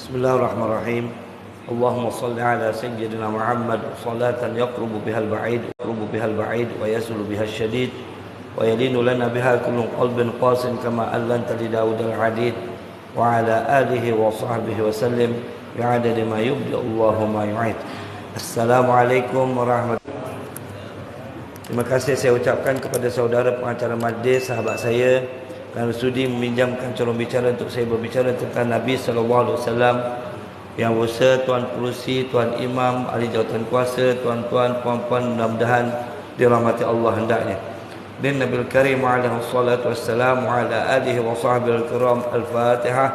Bismillahirrahmanirrahim. Allahumma salli ala sayyidina Muhammad salatan yaqrubu bihal ba'id wa yasulu bihal syadid wa yalinu lana biha kullu qalbin qasin kama allanta li Daud al-hadid wa ala alihi wa sahbihi wa sallim bi'adadi ma yubdi Allahumma yu'id. Assalamualaikum warahmatullahi. Terima kasih saya ucapkan kepada saudara pengacara majlis, sahabat saya, kerana sudi meminjamkan calon bicara untuk saya berbicara tentang Nabi SAW. Yang Besar, Tuan Pengerusi, Tuan Imam, ahli jawatan kuasa, tuan-tuan, puan-puan, mudah-mudahan dirahmati Allah hendaknya. Dan Nabi Karim alaihi salatu wassalam wa ala alihi wa sahbihi al-kiram. Al-Fatihah.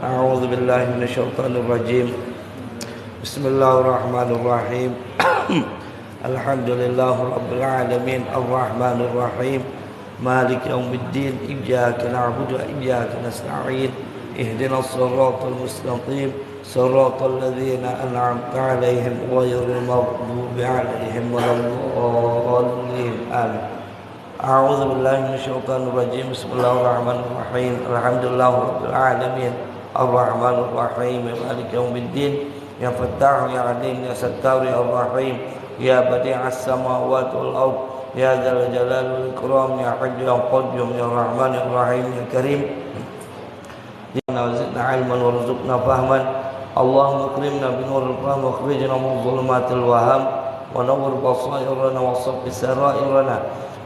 A'udzu billahi minasyaitonir rajim. Bismillahirrahmanirrahim. Alhamdulillahi rabbil alamin, ar-rahmanir rahim. مالك يوم الدين إياك نعبد وإياك نستعين اهدنا الصراط المستقيم صراط الذين أنعمت عليهم غير المغضوب عليهم ولا الضالين آمين. أعوذ بالله من الشيطان الرجيم. بسم الله الرحمن الرحيم. الحمد لله رب العالمين الرحمن الرحيم مالك يوم الدين يا فتاح يا عليم يا ستار يا رحيم يا بديع السماوات والأرض يا ذا الجلال والإكرام يا حي يا قيوم يا رحمن يا رحيم يا كريم. وزدنا علما وارزقنا فهما. اللهم اكرمنا بنور الفهم واخرجنا من ظلمات الوهم ونور بصائرنا وصف سرائرنا.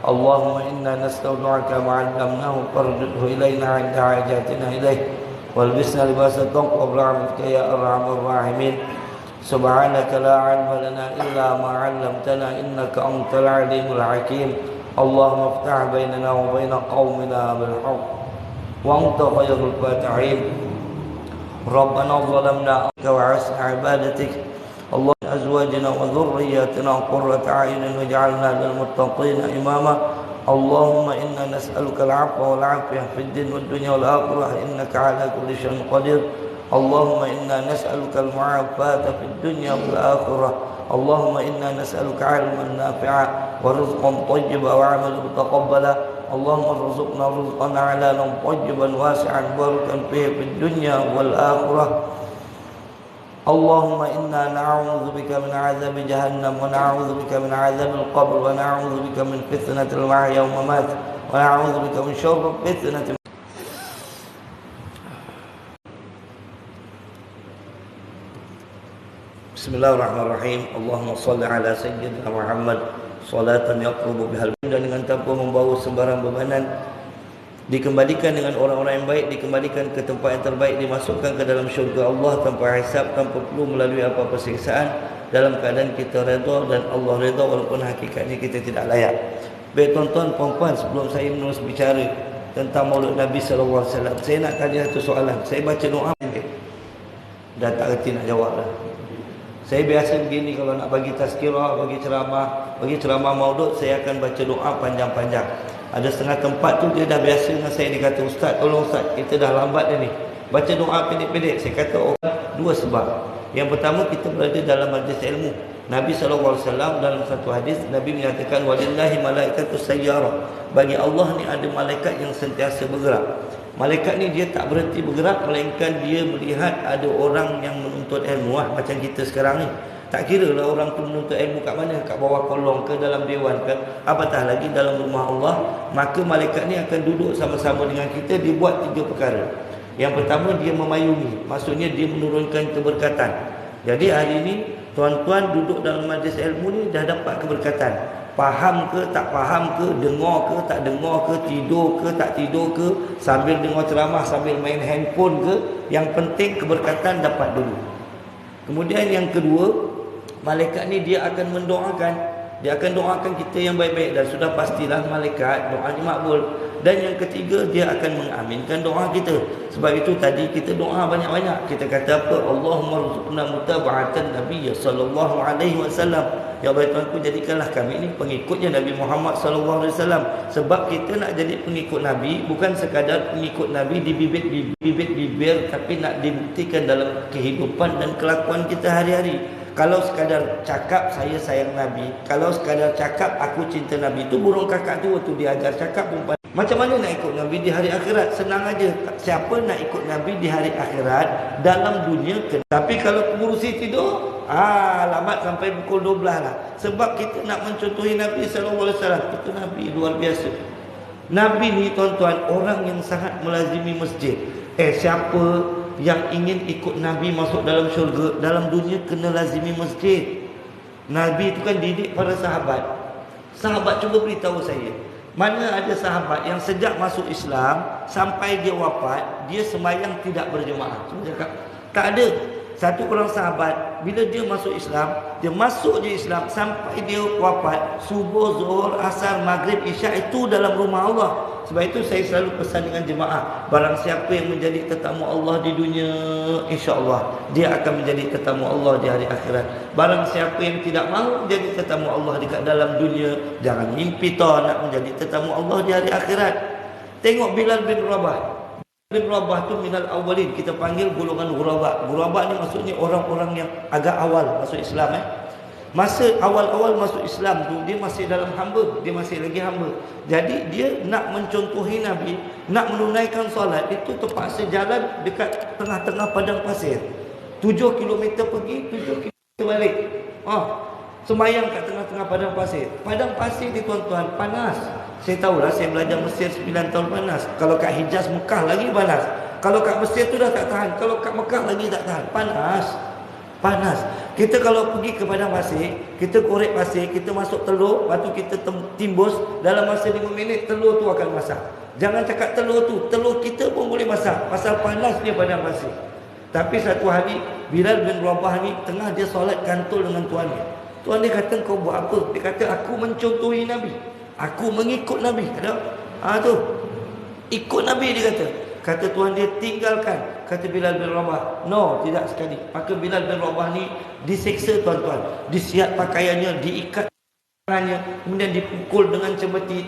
اللهم إنا نستودعك ما علمناه فارده إلينا عند حاجاتنا إليه والبسنا لباس التقوى برحمتك يا أرحم الراحمين. سبحانك لا علم لنا إلا ما علمتنا إنك أنت العليم الحكيم. اللهم افتح بيننا وبين قومنا بالحق وأنت خير الفاتحين. ربنا ظلمنا أنك وحسن عبادتك. اللهم أزواجنا وذرياتنا قرة أعين واجعلنا للمتقين إماما. اللهم إنا نسألك العفو والعافية في الدين والدنيا والآخرة إنك على كل شيء قدير. اللهم إنا نسألك المعافاة في الدنيا والآخرة. اللهم إنا نسألك علما نافعا ورزقا طيبا وعملا متقبلا. اللهم ارزقنا رزقا حلالا طيبا واسعا باركا فيه في الدنيا والآخرة. اللهم إنا نعوذ بك من عذاب جهنم ونعوذ بك من عذاب القبر ونعوذ بك من فتنة المحيا والممات ونعوذ بك من شر فتنة. Bismillahirrahmanirrahim. Allahumma salli ala sayyidina Muhammad salatan yaqrubu bihal. Dan dengan tanpa membawa sembarang bebanan, dikembalikan dengan orang-orang yang baik, dikembalikan ke tempat yang terbaik, dimasukkan ke dalam syurga Allah tanpa hisab, tanpa perlu melalui apa-apa siksaan, dalam keadaan kita redha dan Allah redha walaupun hakikatnya kita tidak layak. Baik tuan-tuan, puan-puan, sebelum saya menerus bicara tentang Maulid Nabi sallallahu alaihi wasallam, saya nak tanya satu soalan. Saya baca doa dah tak reti nak jawab dah. Saya biasa begini, kalau nak bagi tazkirah, bagi ceramah maulud, saya akan baca doa panjang-panjang. Ada setengah tempat tu dia dah biasa dengan saya, dia kata, "Ustaz, tolong Ustaz, kita dah lambat dah ni. Baca doa pendek-pendek." Saya kata, dua sebab. Yang pertama, kita berada dalam majlis ilmu. Nabi SAW dalam satu hadis, Nabi menyatakan, "Walillahi malaikatus sayyarah." Bagi Allah ni ada malaikat yang sentiasa bergerak. Malaikat ni dia tak berhenti bergerak, melainkan dia melihat ada orang yang menuntut ilmu macam kita sekarang ni. Tak kira lah orang tu menuntut ilmu kat mana, kat bawah kolong ke, dalam dewan ke, apatah lagi dalam rumah Allah. Maka malaikat ni akan duduk sama-sama dengan kita. Dia buat tiga perkara. Yang pertama, dia memayungi, maksudnya dia menurunkan keberkatan. Jadi hari ini tuan-tuan duduk dalam majlis ilmu ni dah dapat keberkatan. Faham ke tak faham ke, dengar ke tak dengar ke, tidur ke tak tidur ke, sambil dengar ceramah, sambil main handphone ke, yang penting keberkatan dapat dulu. Kemudian yang kedua, malaikat ni dia akan mendoakan. Dia akan doakan kita yang baik-baik, dan sudah pastilah malaikat doanya makbul. Dan yang ketiga, dia akan mengaminkan doa kita. Sebab itu tadi kita doa banyak-banyak. Kita kata apa? Allahumma rzuqna mutaba'atan Nabi sallallahu alaihi wasallam. Ya Allah Tuhanku, jadikanlah kami ini pengikutnya Nabi Muhammad sallallahu alaihi wasallam. Sebab kita nak jadi pengikut Nabi bukan sekadar pengikut Nabi di bibir, tapi nak dibuktikan dalam kehidupan dan kelakuan kita hari-hari. Kalau sekadar cakap saya sayang Nabi, kalau sekadar cakap aku cinta Nabi, itu burung kakak tu waktu dia ajar cakap pun Macam mana nak ikut Nabi di hari akhirat? Senang aja. Siapa nak ikut Nabi di hari akhirat, dalam dunia tapi kalau pengurusi tidur, lambat sampai pukul 12 lah. Sebab kita nak mencontohi Nabi sallallahu alaihi wasallam. Itu Nabi luar biasa. Nabi ni tuan-tuan, orang yang sangat melazimi masjid. Siapa yang ingin ikut Nabi masuk dalam syurga, dalam dunia kena lazimi masjid. Nabi itu kan didik para sahabat. Sahabat cuba beritahu saya, mana ada sahabat yang sejak masuk Islam sampai dia wafat, dia sembahyang tidak berjemaah? Cuba cakap. Tak ada. Satu orang sahabat, bila dia masuk Islam, dia masuk je Islam sampai dia wafat, subuh, zuhur, asar, maghrib, isyak itu dalam rumah Allah. Sebab itu saya selalu pesan dengan jemaah, barang siapa yang menjadi tetamu Allah di dunia, insya-Allah dia akan menjadi tetamu Allah di hari akhirat. Barang siapa yang tidak mahu menjadi tetamu Allah dekat dalam dunia, jangan mimpi tau nak menjadi tetamu Allah di hari akhirat. Tengok Bilal bin Rabah. Bin Rabah tu minal awalin, kita panggil golongan ghuraba. Ghuraba ni maksudnya orang-orang yang agak awal masuk Islam. Masa awal-awal masuk Islam tu, dia masih dalam hamba, dia masih lagi hamba. Jadi dia nak mencontohi Nabi, nak menunaikan solat, itu terpaksa jalan dekat tengah-tengah padang pasir. 7 km pergi, 7 km balik. Sembayang kat tengah-tengah padang pasir. Padang pasir ni tuan-tuan panas. Saya tahulah, saya belajar Mesir 9 tahun panas. Kalau kat Hijaz, Mekah lagi panas. Kalau kat Mesir tu dah tak tahan. Kalau kat Mekah lagi tak tahan. Panas. Kita kalau pergi ke padang pasir, kita korek pasir, kita masuk telur, lepas tu kita timbus, dalam masa 5 minit telur tu akan masak. Jangan cakap telur tu, telur kita pun boleh masak. Pasal panasnya padang pasir. Tapi satu hari, Bilal bin Rabah ni tengah dia solat kantul dengan tuan dia. Tuan dia kata, kau buat apa? Dia kata, aku mencontohi Nabi. Aku mengikut Nabi. Tu. Ikut Nabi, dia kata. Kata tuan dia, tinggalkan. Kata Bilal bin Rabah, no, tidak sekali. Maka Bilal bin Rabah ni diseksa tuan-tuan. Disiap pakaiannya, diikat tangannya, kemudian dipukul dengan cemeti.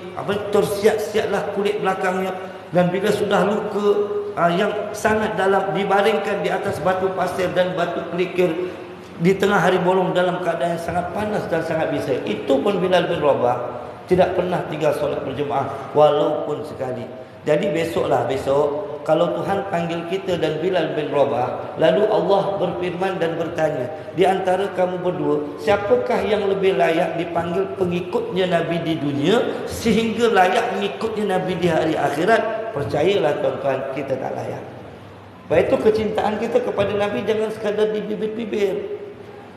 Tersiap-siaplah kulit belakangnya. Dan bila sudah luka yang sangat dalam, dibaringkan di atas batu pasir dan batu kerikil di tengah hari bolong dalam keadaan yang sangat panas dan sangat bisa. Itu pun Bilal bin Rabah tidak pernah tinggal solat berjemaah walaupun sekali. Jadi besok, kalau Tuhan panggil kita dan Bilal bin Rabah, lalu Allah berfirman dan bertanya, di antara kamu berdua, siapakah yang lebih layak dipanggil pengikutnya Nabi di dunia sehingga layak mengikutnya Nabi di hari akhirat? Percayalah tuan-tuan, kita tak layak. Sebab itu kecintaan kita kepada Nabi jangan sekadar di bibir-bibir.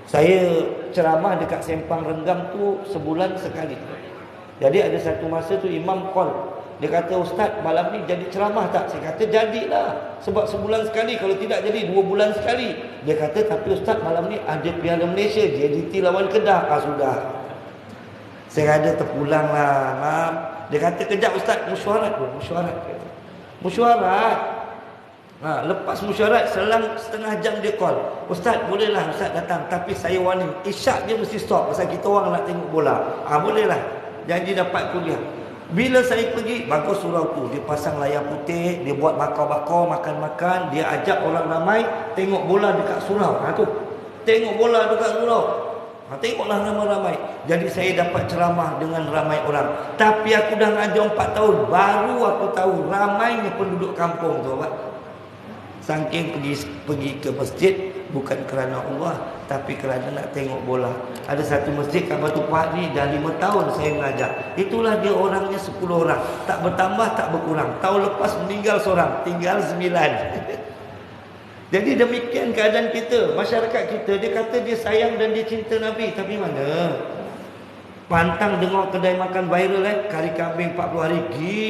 Saya ceramah dekat Sempang Renggam tu sebulan sekali. Jadi ada satu masa tu imam call. Dia kata, Ustaz, malam ni jadi ceramah tak? Saya kata, jadilah. Sebab sebulan sekali. Kalau tidak jadi 2 bulan sekali. Dia kata, tapi Ustaz, malam ni ada Piala Malaysia, JDT lawan Kedah. Sudah. Saya kata, terpulang lah, Mam. Dia kata, kejap Ustaz, mesyuarat pun. Mesyuarat. Lepas mesyuarat, selang setengah jam dia call. Ustaz, bolehlah Ustaz datang. Tapi saya warning, isyak dia mesti stop. Pasal kita orang nak tengok bola. Bolehlah. Janji dapat kuliah. Bila saya pergi, bagus surau tu. Dia pasang layar putih, dia buat bakar-bakar, makan-makan. Dia ajak orang ramai tengok bola dekat surau. Tu. Tengok bola dekat surau. Tengoklah ramai-ramai. Jadi saya dapat ceramah dengan ramai orang. Tapi aku dah ngajar 4 tahun. Baru aku tahu ramainya penduduk kampung tu. Saking pergi ke masjid bukan kerana Allah, tapi kerana nak tengok bola. Ada satu masjid kat Batu Pahat ni dah 5 tahun saya mengajar. Itulah dia orangnya 10 orang. Tak bertambah, tak berkurang. Tahun lepas meninggal seorang, tinggal 9. Jadi demikian keadaan kita. Masyarakat kita, dia kata dia sayang dan dia cinta Nabi. Tapi mana? Pantang dengar kedai makan viral kari kambing 40 hari pergi.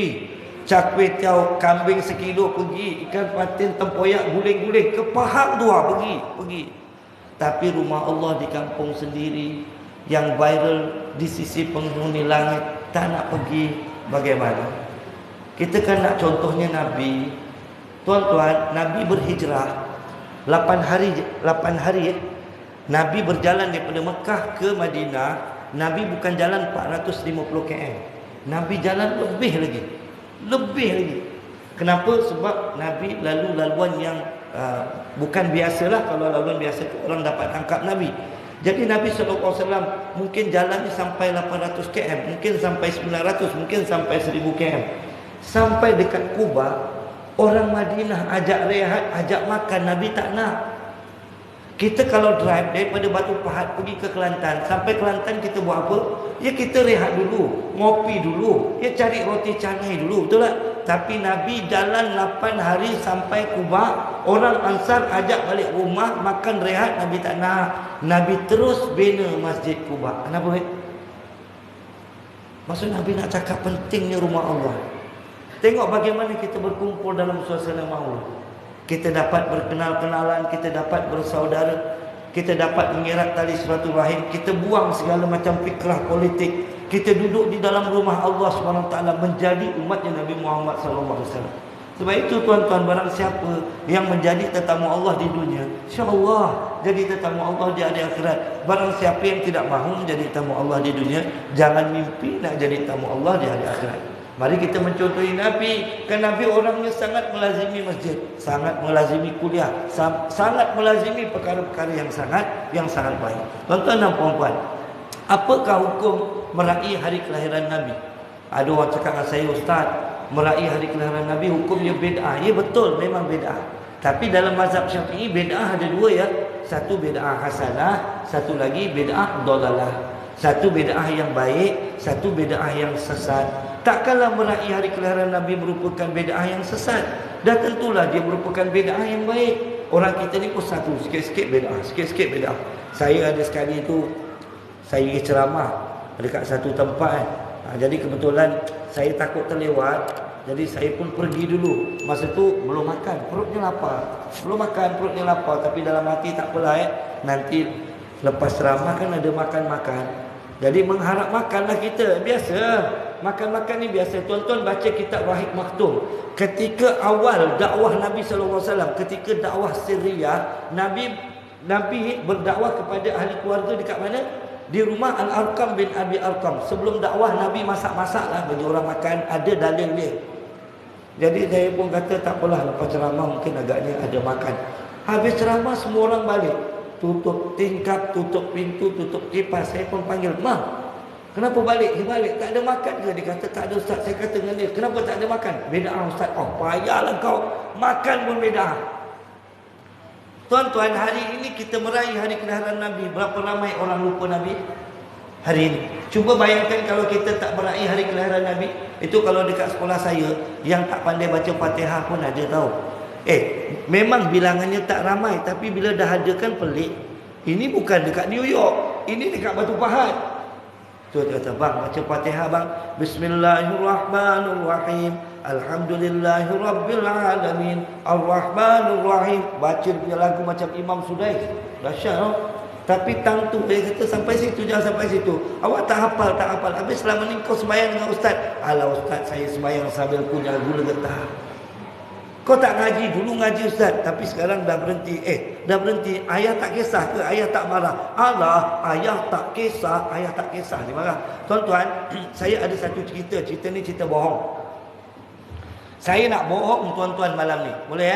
Cak kuih tiaw kambing 1 kilo pergi. Ikan patin tempoyak guling-guling. Ke Pahang 2 pergi. Tapi rumah Allah di kampung sendiri yang viral di sisi penghuni langit tak nak pergi. Bagaimana? Kita kan nak contohnya Nabi. Tuan-tuan, Nabi berhijrah 8 hari. Nabi berjalan daripada Mekah ke Madinah. Nabi bukan jalan 450 km. Nabi jalan lebih lagi. Kenapa? Sebab Nabi lalu laluan yang bukan biasalah. Kalau laluan biasa orang dapat tangkap Nabi. Jadi Nabi SAW mungkin jalannya sampai 800 km, mungkin sampai 900, mungkin sampai 1000 km. Sampai dekat Kuba, orang Madinah ajak rehat, ajak makan, Nabi tak nak. Kita kalau drive daripada Batu Pahat pergi ke Kelantan, sampai Kelantan kita buat apa? Ya kita rehat dulu, ngopi dulu, ya cari roti canai dulu, betul tak? Tapi Nabi jalan 8 hari sampai Kuba, orang Ansar ajak balik rumah, makan rehat, Nabi tak nak. Nabi terus bina Masjid Kuba. Kenapa? Maksud Nabi nak cakap pentingnya rumah Allah. Tengok bagaimana kita berkumpul dalam suasana maul. Kita dapat berkenal-kenalan, kita dapat bersaudara, kita dapat mengerat tali silaturahim, kita buang segala macam fikrah politik, kita duduk di dalam rumah Allah SWT menjadi umatnya Nabi Muhammad SAW. Sebab itu tuan-tuan, barang siapa yang menjadi tetamu Allah di dunia, insya-Allah jadi tetamu Allah di hari akhirat. Barang siapa yang tidak mahu menjadi tetamu Allah di dunia, jangan mimpi nak jadi tetamu Allah di hari akhirat. Mari kita mencontohi Nabi. Kan Nabi orangnya sangat melazimi masjid, sangat melazimi kuliah, sangat melazimi perkara-perkara yang sangat baik. Tuan-tuan dan puan-puan, apakah hukum meraih hari kelahiran Nabi? Ada orang cakap dengan saya, Ustaz, meraih hari kelahiran Nabi hukumnya bid'ah. Ya betul, memang bid'ah. Tapi dalam mazhab Syafi'i bid'ah ada dua ya. Satu bid'ah hasanah, satu lagi bid'ah dalalah. Satu bid'ah yang baik, satu bid'ah yang sesat. Takkanlah meraih hari kelahiran Nabi merupakan bid'ah yang sesat. Dan tentulah dia merupakan bid'ah yang baik. Orang kita ni pun satu, sikit-sikit bid'ah, sikit-sikit bid'ah. Saya ada sekali tu, saya pergi ceramah dekat satu tempat. Jadi kebetulan saya takut terlewat, jadi saya pun pergi dulu. Masa tu belum makan, perutnya lapar. Belum makan, perutnya lapar. Tapi dalam hati tak apalah nanti lepas ceramah kan ada makan-makan. Jadi mengharap makanlah kita. Biasa, makan-makan ni biasa. Tuan-tuan baca kitab Rahib Maktum. Ketika awal dakwah Nabi SAW, ketika dakwah Syria, Nabi berdakwah kepada ahli keluarga dekat mana? Di rumah Al-Arqam bin Abi Arqam. Sebelum dakwah Nabi masak-masak lah bagi orang makan. Ada dalil dia. Jadi saya pun kata tak apalah, lepas ceramah mungkin agaknya ada makan. Habis ceramah semua orang balik. Tutup tingkap, tutup pintu, tutup kipas. Saya pun panggil, "Ma, kenapa balik?" Dia balik, "Tak ada makan ke?" Dia kata, "Tak ada Ustaz." Saya kata dengan dia, "Kenapa tak ada makan?" "Bid'ah Ustaz." "Oh payahlah kau, makan pun bid'ah." Tuan-tuan, hari ini kita meraih hari kelahiran Nabi. Berapa ramai orang lupa Nabi hari ini? Cuba bayangkan kalau kita tak meraih hari kelahiran Nabi. Itu kalau dekat sekolah saya, yang tak pandai baca Fatihah pun ada tahu. Memang bilangannya tak ramai, tapi bila dah ada kan pelik. Ini bukan dekat New York, ini dekat Batu Pahat. Tu dia kata, "Bang, baca Fatihah bang. Bismillahirrahmanirrahim. Alhamdulillahirabbil alamin. Arrahmanirrahim." Baca dia lagu macam Imam Sudais. Dahsyat tau. Tapi tang tu dia kata sampai situ, jangan sampai situ. Awak tak hafal, tak hafal. Habis selama ni kau sembahyang dengan ustaz. "Alah ustaz, saya sembahyang sambil punya gula getah." Kau tak ngaji, dulu ngaji ustaz, tapi sekarang dah berhenti. Dah berhenti. Ayah tak kisah ke? Ayah tak marah? "Alah, ayah tak kisah, ayah tak kisah." Dia marah. Tuan-tuan, saya ada satu cerita. Cerita ni cerita bohong. Saya nak bohong tuan-tuan malam ni. Boleh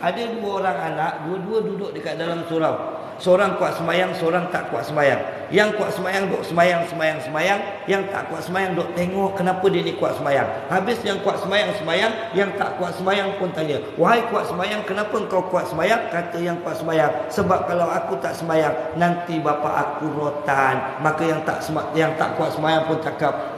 Ada dua orang anak, dua-dua duduk dekat dalam surau. Seorang kuat sembahyang, seorang tak kuat sembahyang. Yang kuat sembahyang duk sembahyang. Yang tak kuat sembahyang duk tengok kenapa dia ni kuat sembahyang. Habis yang kuat sembahyang, yang tak kuat sembahyang pun tanya, "Wahai kuat sembahyang, kenapa engkau kuat sembahyang?" Kata yang kuat sembahyang, "Sebab kalau aku tak sembahyang, nanti bapa aku rotan." Maka yang tak kuat sembahyang pun cakap,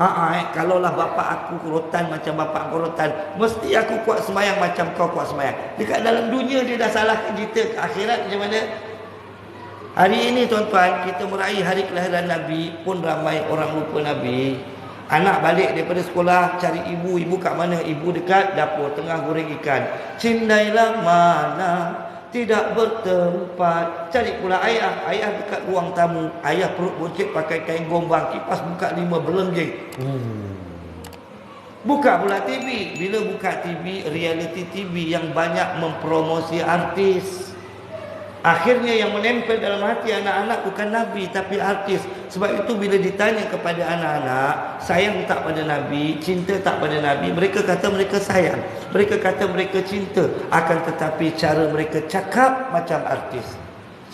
"Kalaulah bapa aku rotan macam bapa aku rotan, mesti aku kuat sembahyang macam kau kuat sembahyang." Dekat dalam dunia dia dah salahkan kita, ke akhirat macam mana? Hari ini tuan-tuan, kita meraih hari kelahiran Nabi, pun ramai orang lupa Nabi. Anak balik daripada sekolah, cari ibu. Ibu kat mana? Ibu dekat dapur, tengah goreng ikan. "Cindailah mana, tidak bertempat." Cari pula ayah. Ayah dekat ruang tamu. Ayah perut bocek pakai kain gombang, kipas buka 5 berlengging. Buka pula TV. Bila buka TV, reality TV yang banyak mempromosi artis. Akhirnya yang menempel dalam hati anak-anak bukan Nabi tapi artis. Sebab itu bila ditanya kepada anak-anak, sayang tak pada Nabi, cinta tak pada Nabi, mereka kata mereka sayang, mereka kata mereka cinta. Akan tetapi cara mereka cakap macam artis,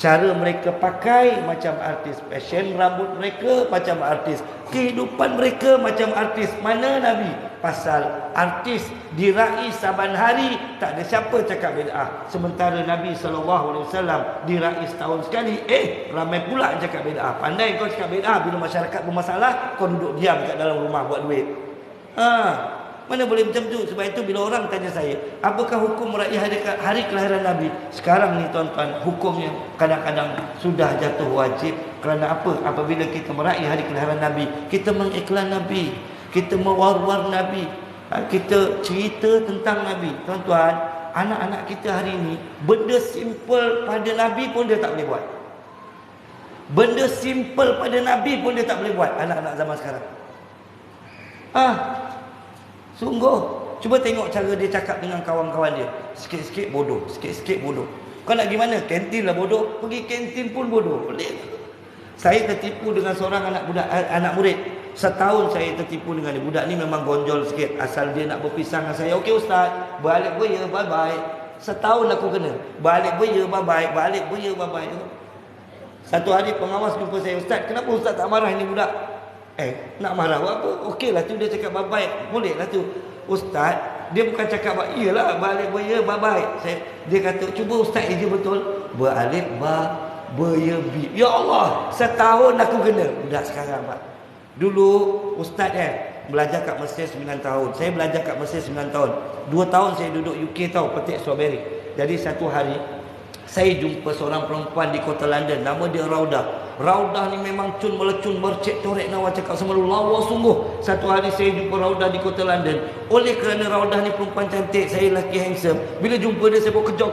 cara mereka pakai macam artis, fashion rambut mereka macam artis, kehidupan mereka macam artis. Mana Nabi? pasal artis diraih saban hari, tak ada siapa cakap bid'ah. Sementara Nabi SAW diraih setahun sekali, ramai pula cakap bid'ah. Pandai kau cakap bid'ah, bila masyarakat bermasalah kau duduk diam kat dalam rumah buat duit. Mana boleh macam tu. Sebab itu bila orang tanya saya, apakah hukum meraih hari kelahiran Nabi? Sekarang ni tuan-tuan, hukumnya kadang-kadang sudah jatuh wajib. Kerana apa? Apabila kita meraih hari kelahiran Nabi, kita mengiklan Nabi, kita mewar-war Nabi, kita cerita tentang Nabi. Tuan-tuan, anak-anak kita hari ini, benda simple pada Nabi pun dia tak boleh buat. Benda simple pada Nabi pun dia tak boleh buat, anak-anak zaman sekarang. Sungguh. Cuba tengok cara dia cakap dengan kawan-kawan dia. Sikit-sikit bodoh, sikit-sikit bodoh. Kau nak pergi mana? Kantin lah bodoh. Pergi kantin pun bodoh. Boleh. Saya tertipu dengan seorang anak murid. Setahun saya tertipu dengan dia. Budak ni memang gonjol sikit. Asal dia nak berpisah dengan saya. Okey ustaz, balik beria, bye-bye. Setahun aku kena. Balik beria, bye-bye. Balik beria, bye-bye. Satu hari pengawas jumpa saya, ustaz, kenapa ustaz tak marah ini budak? Nak marah apa? Okeylah tu dia cakap bye-bye. Boleh lah tu. Ustaz, dia bukan cakap iyalah balik beria, bye-bye. Dia kata, cuba ustaz je betul. Beralif ba, beria bi. Ya Allah, setahun aku kena. Budak sekarang pak. Dulu ustaz belajar kat Mesir 9 tahun. Saya belajar kat Mesir 9 tahun. 2 tahun saya duduk UK tau, petik strawberry. Jadi satu hari saya jumpa seorang perempuan di kota London, nama dia Raudah. Raudah ni memang cun melecun, bercek corek nawa, cakap sama lawa sungguh. Satu hari saya jumpa Raudah di kota London. Oleh kerana Raudah ni perempuan cantik, saya lelaki handsome. Bila jumpa dia, saya pun kejok.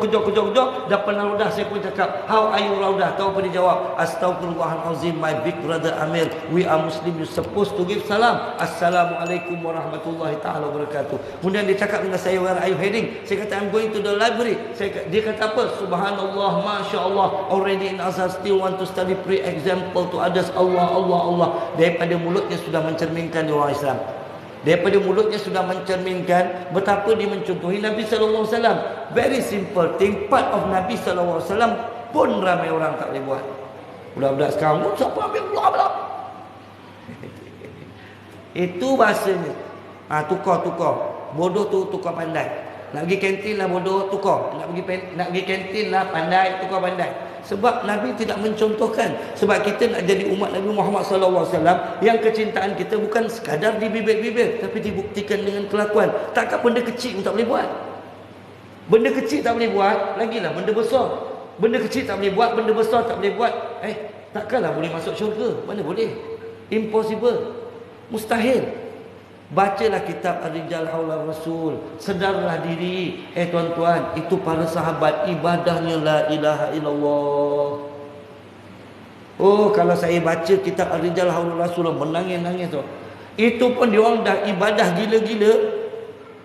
Depan Raudah saya pun cakap, how are you Raudah? Tahu apa dia jawab? Astaghfirullahalazim, my big brother Amir, we are Muslim, you supposed to give salam. Assalamualaikum warahmatullahi ta'ala wabarakatuh. Kemudian dia cakap dengan saya, where are you heading? Saya kata, I'm going to the library. Dia kata apa? Subhanallah, Masya Allah, already in Azhar, still want to study pre-example to others. Allah. Daripada mulutnya sudah mencerminkan orang Islam. Daripada mulutnya sudah mencerminkan betapa dia mencontohi Nabi SAW. Very simple thing, part of Nabi SAW pun ramai orang tak boleh buat. Budak-budak sekarang pun siapa ambil bla-bla. Itu bahasanya. Tukar. Bodoh tu tukar pandai. Nak pergi kantin lah bodoh, tukar. Nak pergi kantin lah pandai, tukar pandai. Sebab Nabi tidak mencontohkan. Sebab kita nak jadi umat Nabi Muhammad SAW yang kecintaan kita bukan sekadar di bibir-bibir, tapi dibuktikan dengan kelakuan. Takkan benda kecil pun tak boleh buat. Benda kecil tak boleh buat, lagilah benda besar. Benda kecil tak boleh buat, benda besar tak boleh buat. Takkanlah boleh masuk syurga. Mana boleh? Impossible. Mustahil. Bacalah kitab Ar-Rijal Haular Rasul. Sedarlah diri. Tuan-tuan, itu para sahabat ibadahnya la ilaha illallah. Kalau saya baca kitab Ar-Rijal Haular Rasul, menangis-nangis tu. Itu pun diorang dah ibadah gila-gila.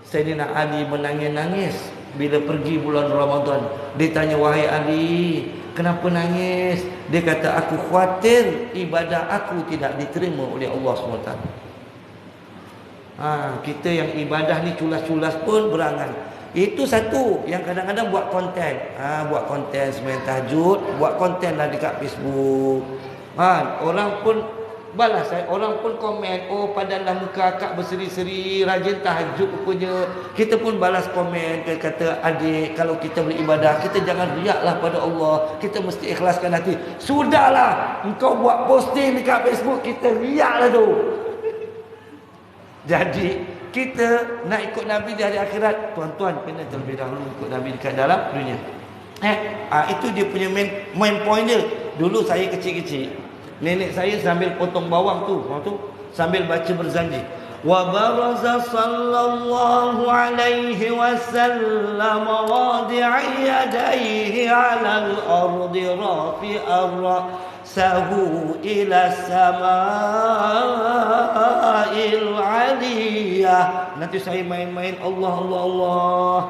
Sayyidina Ali menangis-nangis bila pergi bulan Ramadan. Dia tanya, wahai Ali, kenapa nangis? Dia kata, aku khawatir ibadah aku tidak diterima oleh Allah SWT. Kita yang ibadah ni culas-culas pun berangan. Itu satu yang kadang-kadang buat konten. Buat konten semain tahajud, buat konten lah dekat Facebook. Orang pun balas, orang pun komen, padahal muka akak berseri-seri, rajin tahajud rupanya. Kita pun balas komen, kata, adik, kalau kita beribadah, kita jangan riaklah pada Allah. Kita mesti ikhlaskan hati. Sudahlah, engkau buat posting dekat Facebook, kita riaklah tu. Jadi kita nak ikut Nabi di hari akhirat, tuan-tuan kena terlebih dahulu ikut Nabi dekat dalam dunia. Itu dia punya main point dia. Dulu saya kecil-kecil, nenek saya sambil potong bawang tu sambil baca berzanji. Wa baraza sallallahu alaihi wasallam wadi'i yadayhi 'ala al-ardi rafi'ar sahu ila sama'il aliyah. Nanti saya main-main Allah.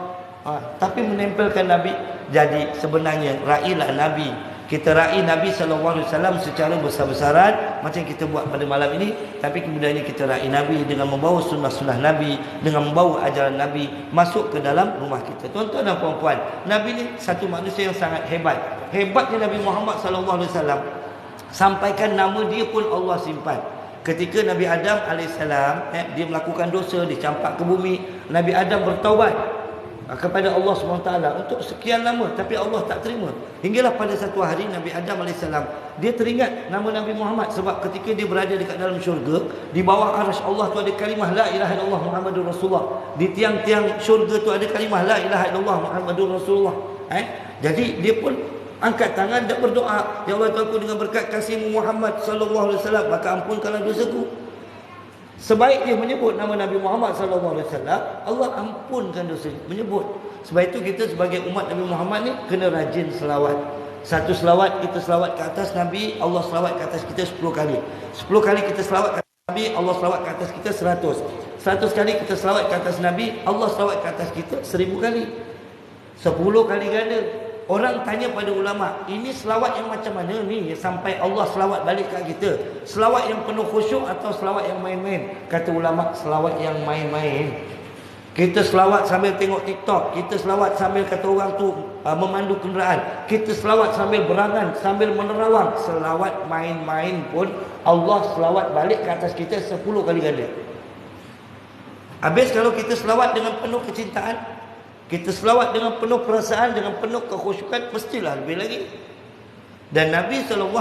Tapi menempelkan Nabi. Jadi sebenarnya railah Nabi. Kita raih Nabi SAW secara besar-besaran macam kita buat pada malam ini. Tapi kemudiannya kita raih Nabi dengan membawa sunnah-sunnah Nabi, dengan membawa ajaran Nabi masuk ke dalam rumah kita. Tuan-tuan dan puan-puan, Nabi ni satu manusia yang sangat hebat. Hebatnya Nabi Muhammad SAW, sampaikan nama dia pun Allah simpan. Ketika Nabi Adam AS dia melakukan dosa, dicampak ke bumi, Nabi Adam bertaubat kepada Allah SWT untuk sekian lama, tapi Allah tak terima. Hinggalah pada satu hari Nabi Adam AS dia teringat nama Nabi Muhammad, sebab ketika dia berada dekat dalam syurga, di bawah arasy Allah tu ada kalimah la ilaha illallah Muhammadur Rasulullah. Di tiang-tiang syurga tu ada kalimah la ilaha illallah Muhammadur Rasulullah. Jadi dia pun angkat tangan dan berdoa, ya Allah Tuhanku, dengan berkat kasih Muhammad sallallahu alaihi wasallam, maka ampunkanlah dosaku. Sebaik dia menyebut nama Nabi Muhammad sallallahu alaihi wasallam, Allah ampunkan dosa. Menyebut. Sebab itu kita sebagai umat Nabi Muhammad ni kena rajin selawat. Satu selawat kita selawat ke atas Nabi, Allah selawat ke atas kita 10 kali. 10 kali kita selawat ke atas Nabi, Allah selawat ke atas kita 100. 100 kali kita selawat ke atas Nabi, Allah selawat ke atas kita 1000 kali. 10 kali ganda. Orang tanya pada ulama, ini selawat yang macam mana ni sampai Allah selawat balik kat kita? Selawat yang penuh khusyuk atau selawat yang main-main? Kata ulama, selawat yang main-main. Kita selawat sambil tengok TikTok, kita selawat sambil kata orang tu memandu kenderaan, kita selawat sambil berangan, sambil menerawang. Selawat main-main pun Allah selawat balik ke atas kita 10 kali ganda. Habis kalau kita selawat dengan penuh kecintaan, kita selawat dengan penuh perasaan, dengan penuh kekhusyukan, mestilah lebih lagi. Dan Nabi SAW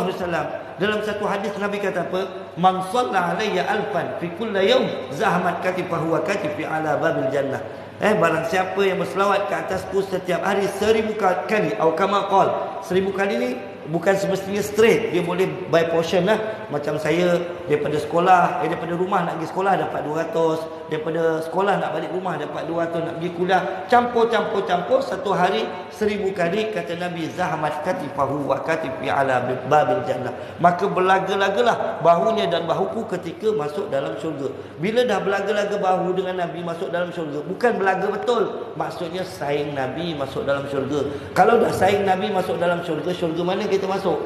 dalam satu hadis Nabi kata apa? Man shalla alayya alfan fi kulli yawm zahmat katifahu wa katifi ala babil jannah. Barang siapa yang berselawat ke atasku setiap hari 1000 kali, atau kama qala, 1000 kali ni bukan semestinya straight, dia boleh by portion lah. Macam saya daripada sekolah, daripada rumah nak pergi sekolah dapat 200, daripada sekolah nak balik rumah dapat 200, nak pergi kuliah, campur satu hari 1000 kali. Kata Nabi, zahmat katifahu wa katifi ala babil jannah. Maka berlaga-lagalah bahunya dan bahuku ketika masuk dalam syurga. Bila dah berlaga-laga bahu dengan Nabi masuk dalam syurga, bukan berlaga betul, maksudnya saing Nabi masuk dalam syurga. Kalau dah saing Nabi masuk dalam syurga, syurga mana kita masuk?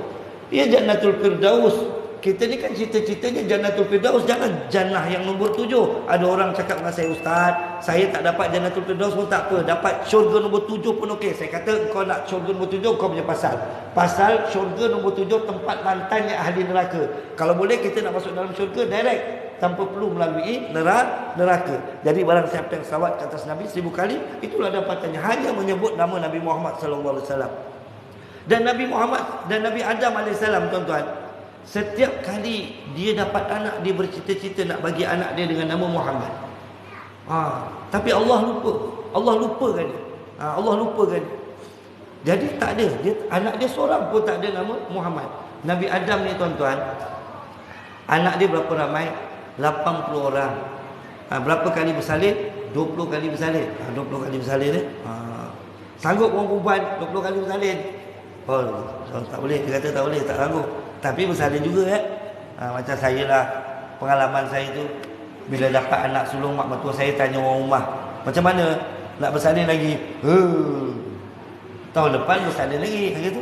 Dia Jannatul Firdaus. Kita ni kan cita-citanya Jannatul Firdaus, jangan jannah yang nombor 7. Ada orang cakap dengan saya, Ustaz, saya tak dapat Jannatul Firdaus pun tak apa, dapat syurga nombor 7 pun okey. Saya kata, kau nak syurga nombor 7, kau punya pasal syurga nombor 7 tempat mantannya ahli neraka. Kalau boleh kita nak masuk dalam syurga direct, tanpa perlu melalui neraka. Jadi barang siapa yang selawat ke atas Nabi 1000 kali, itulah dapatannya, hanya menyebut nama Nabi Muhammad sallallahu alaihi wasallam. Dan Nabi Muhammad dan Nabi Adam AS, tuan-tuan, setiap kali dia dapat anak, dia bercita-cita nak bagi anak dia dengan nama Muhammad. Tapi Allah lupakan dia. Allah lupakan dia. Jadi tak ada, anak dia seorang pun tak ada nama Muhammad. Nabi Adam ni, tuan-tuan, anak dia berapa ramai? 80 orang. Berapa kali bersalin? 20 kali bersalin. 20 kali bersalin ni. Sanggup orang perempuan 20 kali bersalin? Oh, tak boleh. Dia kata tak boleh, tak sanggup. Tapi bersalin juga macam saya lah, pengalaman saya tu, bila dapat anak sulung mak mertua saya, tanya orang rumah, macam mana nak bersalin lagi? Tahun depan bersalin lagi. Gitu.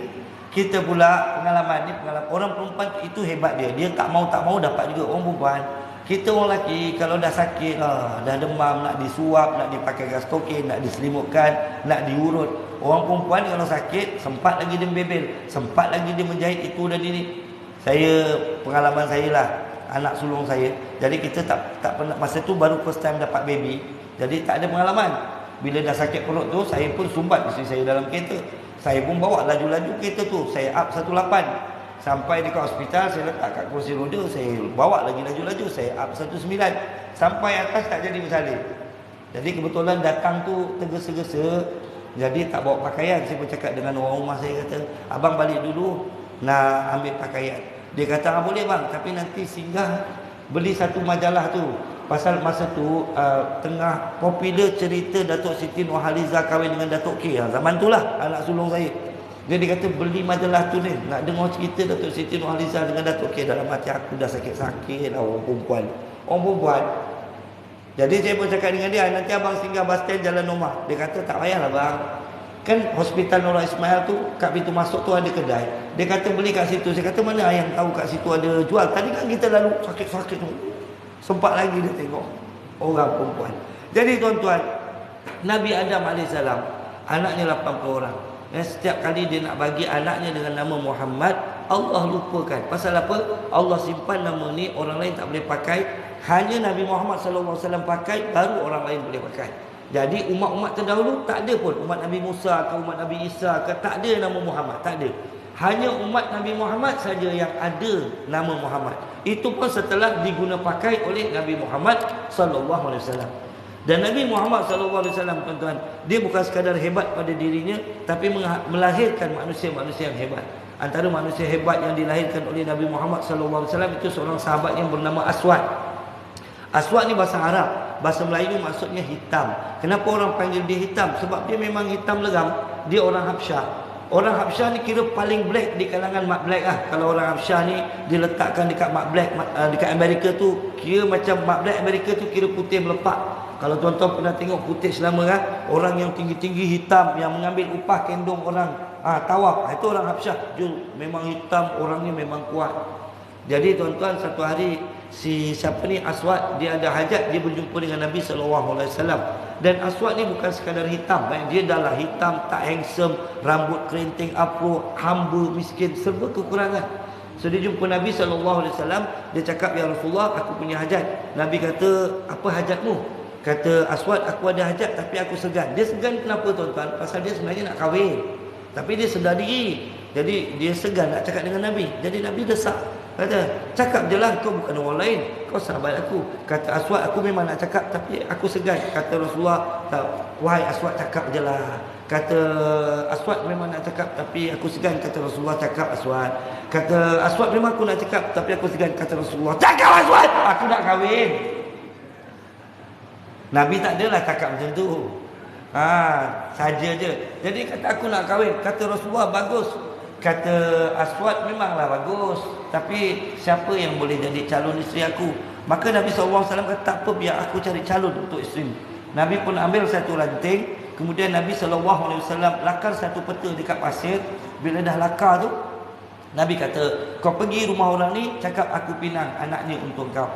Kita pula pengalaman orang perempuan itu hebat dia. Dia tak mau dapat juga orang perempuan. Kita orang lelaki kalau dah sakit, dah demam, nak disuap, nak dipakai gas kokain, nak diselimutkan, nak diurut. Orang perempuan kalau sakit, sempat lagi dia membebel, sempat lagi dia menjahit itu dan ini. Saya, pengalaman saya lah, anak sulung saya. Jadi kita tak pernah, masa tu baru first time dapat baby. Jadi tak ada pengalaman. Bila dah sakit perut tu, saya pun sumbat isteri saya dalam kereta. Saya pun bawa laju-laju kereta tu. Saya up 18. Sampai dekat hospital, saya letak kat kursi roda, saya bawa lagi laju-laju, saya up 19. Sampai atas tak jadi bersalin. Jadi kebetulan datang tu tergesa-gesa, jadi tak bawa pakaian. Saya bercakap dengan orang rumah saya, kata, abang balik dulu nak ambil pakaian. Dia kata, boleh bang, tapi nanti singgah beli satu majalah tu. Pasal masa tu tengah popular cerita Datuk Siti Nurhaliza kahwin dengan Datuk K. Zaman tu lah anak sulung saya. Dia kata beli majalah tu ni, nak dengar cerita Datuk Siti Nurhaliza dengan Datuk K. Dalam hati aku dah sakit-sakit lah orang perempuan. Jadi saya pun cakap dengan dia, nanti abang singgah bas stand Jalan Nomah. Dia kata tak payahlah bang, kan Hospital Nora Ismail tu kat pintu masuk tu ada kedai. Dia kata beli kat situ. Saya kata mana yang tahu kat situ ada jual. Tadi kan kita lalu sakit-sakit tu, sempat lagi dia tengok orang perempuan. Jadi tuan-tuan, Nabi Adam AS anaknya 80 orang. Setiap kali dia nak bagi anaknya dengan nama Muhammad, Allah lupakan. Pasal apa? Allah simpan nama ni, orang lain tak boleh pakai. Hanya Nabi Muhammad SAW pakai, baru orang lain boleh pakai. Jadi umat-umat terdahulu tak ada pun. Umat Nabi Musa ke umat Nabi Isa ke, tak ada nama Muhammad, tak ada. Hanya umat Nabi Muhammad saja yang ada nama Muhammad. Itu pun setelah diguna pakai oleh Nabi Muhammad SAW. Dan Nabi Muhammad SAW, tuan-tuan, dia bukan sekadar hebat pada dirinya, tapi melahirkan manusia-manusia yang hebat. Antara manusia hebat yang dilahirkan oleh Nabi Muhammad SAW itu seorang sahabat yang bernama Aswad. Aswad ni bahasa Arab, bahasa Melayu maksudnya hitam. Kenapa orang panggil dia hitam? Sebab dia memang hitam legam. Dia orang Habsyah. Orang Habsyah ni kira paling black di kalangan mat black lah. Kalau orang Habsyah ni diletakkan dekat mat black, dekat Amerika tu, kira macam mat black Amerika tu kira putih melepak. Kalau tuan-tuan pernah tengok putih selama kan, orang yang tinggi-tinggi hitam yang mengambil upah kendung orang tawaf, itu orang Habsyah. Memang hitam, orangnya memang kuat. Jadi tuan-tuan, satu hari siapa ni Aswad, dia ada hajat, dia berjumpa dengan Nabi SAW. Dan Aswad ni bukan sekadar hitam, dia dah lah hitam, tak handsome, rambut kerinting, afro, hamba, miskin, serba kekurangan. So dia jumpa Nabi SAW, dia cakap, "Ya Rasulullah, aku punya hajat." Nabi kata, "Apa hajatmu?" Kata Aswad, "Aku ada hajat tapi aku segan." Dia segan kenapa tuan-tuan? Pasal dia sebenarnya nak kahwin, tapi dia sedar diri. Jadi dia segan nak cakap dengan Nabi. Jadi Nabi desak, kata, "Cakap je lah, kau bukan orang lain, kau sahabat aku." Kata Aswad, "Aku memang nak cakap tapi aku segan." Kata Rasulullah, "Wahai Aswad, cakap je lah." Kata Aswad, "Memang nak cakap tapi aku segan." Kata Rasulullah, "Cakap Aswad." Kata Aswad, "Memang aku nak cakap tapi aku segan." Kata Rasulullah, "Cakap Aswad, aku nak kahwin." Nabi tak adalah cakap macam tu. Saja je. Jadi kata, "Aku nak kahwin." Kata Rasulullah, "Bagus." Kata Aswad, "Memanglah bagus, tapi siapa yang boleh jadi calon isteri aku?" Maka Nabi SAW kata, "Tak apa, biar aku cari calon untuk isteri." Nabi pun ambil satu ranting. Kemudian Nabi SAW lakar satu peta dekat pasir. Bila dah lakar tu, Nabi kata, "Kau pergi rumah orang ni, cakap aku pinang anaknya untuk kau."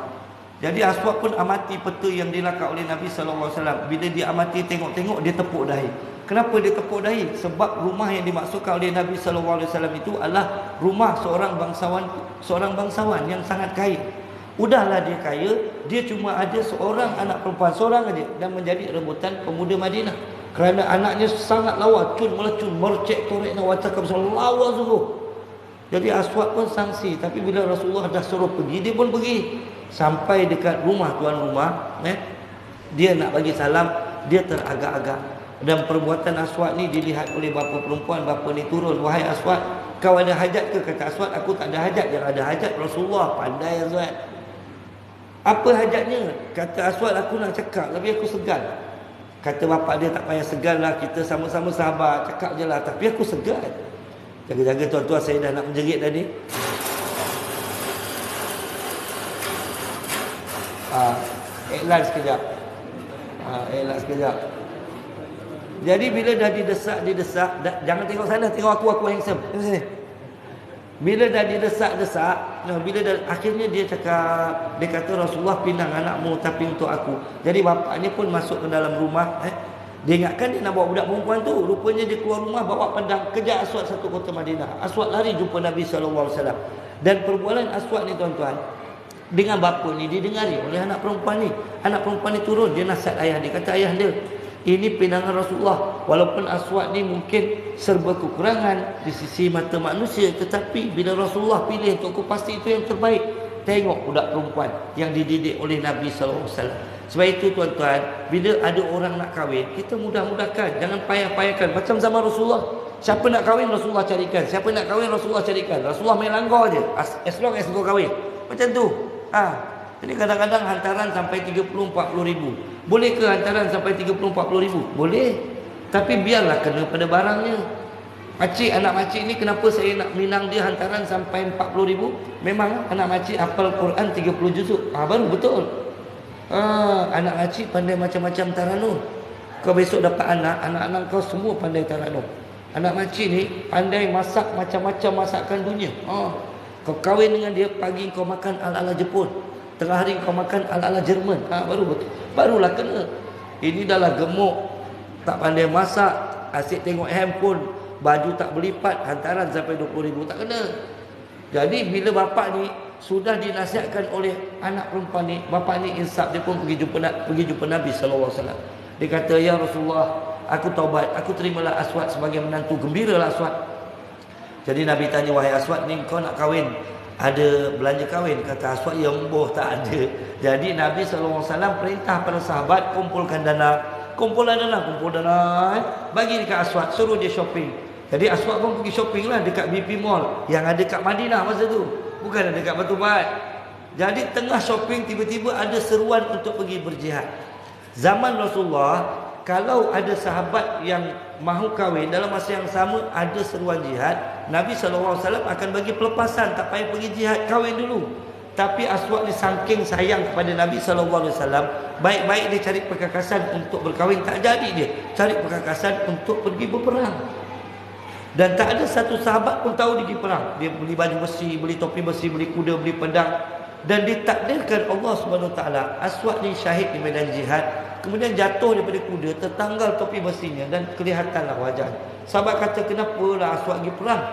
Jadi Aswad pun amati peta yang dilakar oleh Nabi SAW. Bila dia amati, tengok-tengok, dia tepuk dahi. Kenapa dia tepuk dahi? Sebab rumah yang dimaksudkan oleh Nabi SAW itu adalah rumah seorang bangsawan yang sangat kaya. Udahlah dia kaya, dia cuma ada seorang anak perempuan, seorang aja, dan menjadi rebutan pemuda Madinah. Kerana anaknya sangat lawa, cun melecun, mercek torek nak wacakam, lawa sungguh. Jadi Aswad pun sangsi. Tapi bila Rasulullah dah suruh pergi, dia pun pergi. Sampai dekat rumah tuan rumah, dia nak bagi salam, dia teragak-agak. Dan perbuatan Aswad ni dilihat oleh bapa perempuan. Bapa ni turun, "Wahai Aswad, kau ada hajat ke?" Kata Aswad, "Aku tak ada hajat." Yang ada hajat Rasulullah. Pandai Aswad. "Apa hajatnya?" Kata Aswad, "Aku nak cakap tapi aku segan." Kata bapa dia, "Tak payah segan lah, kita sama-sama sahabat, cakap je lah, tapi aku segan." Jaga-jaga tuan-tuan, saya dah nak menjerit tadi. Iklan sekejap. Iklan sekejap. Jadi bila dah didesak, jangan tengok sana, tengok aku handsome. Tengok sini. Bila dah didesak-desak, bila dah akhirnya dia cakap, dia kata, "Rasulullah pinang anakmu tapi untuk aku." Jadi bapaknya pun masuk ke dalam rumah. Dia ingatkan dia nak bawa budak perempuan tu. Rupanya dia keluar rumah bawa pedang, kejar Aswad satu kota Madinah. Aswad lari jumpa Nabi SAW. Dan perbualan Aswad ni tuan-tuan, dengan bapa ni didengari oleh anak perempuan ni. Anak perempuan ni turun, dia nasihat ayah dia. Kata ayah dia, "Ini pinangan Rasulullah. Walaupun Aswad ni mungkin serba kekurangan di sisi mata manusia, tetapi bila Rasulullah pilih untuk aku, pasti itu yang terbaik." Tengok budak perempuan yang dididik oleh Nabi SAW. Sebab itu tuan-tuan, bila ada orang nak kahwin, kita mudah-mudahkan. Jangan payah-payahkan. Macam zaman Rasulullah, siapa nak kahwin Rasulullah carikan. Siapa nak kahwin Rasulullah carikan. Rasulullah main langgar je, as long as kau kahwin. Macam tu. Jadi kadang-kadang hantaran sampai 30-40 ribu. Boleh ke hantaran sampai 30-40 ribu? Boleh. Tapi biarlah kena pada barangnya. Anak makcik ni, kenapa saya nak minang dia hantaran sampai 40 ribu? Memang anak makcik hafal Quran 30 juzuk. Baru betul. Anak makcik pandai macam-macam taranum. Kau besok dapat anak-anak kau semua pandai taranum. Anak makcik ni pandai masak macam-macam masakan dunia. Kau kahwin dengan dia, pagi kau makan ala-ala Jepun, tengah hari kau makan ala-ala Jerman. Baru betul. Barulah kena. Ini dah lah gemuk, tak pandai masak, asyik tengok handphone, baju tak berlipat, hantaran sampai 20,000, tak kena. Jadi bila bapak ni sudah dinasihatkan oleh anak perempuan ni, bapak ni insaf, dia pun pergi jumpa Nabi sallallahu alaihi wasallam. Dia kata, "Ya Rasulullah, aku taubat, aku terimalah Aswad sebagai menantu, gembiralah Aswad." Jadi Nabi tanya, "Wahai Aswad, ni kau nak kahwin? Ada belanja kahwin?" Kata Aswad, "Ya boh, tak ada." Jadi Nabi sallallahu alaihi wasallam perintah para sahabat, kumpul dana, bagi dekat Aswad, suruh dia shopping. Jadi Aswad pun pergi shopping lah dekat BP Mall yang ada kat Madinah masa tu, bukan ada dekat Batu Bat. Jadi tengah shopping, tiba-tiba ada seruan untuk pergi berjihad. Zaman Rasulullah, kalau ada sahabat yang mahu kahwin dalam masa yang sama ada seruan jihad, Nabi SAW akan bagi pelepasan, tak payah pergi jihad, kahwin dulu. Tapi Aswad ni saking sayang kepada Nabi SAW, baik-baik dia cari perkakasan untuk berkahwin, tak jadi dia cari perkakasan untuk pergi berperang. Dan tak ada satu sahabat pun tahu dia pergi perang. Dia beli baju besi, beli topi besi, beli kuda, beli pedang. Dan ditakdirkan Allah SWT, Aswad ni syahid di medan jihad. Kemudian jatuh daripada kuda, tertanggal topi besinya dan kelihatanlah wajah. Sahabat kata, "Kenapalah Aswad pergi perang?"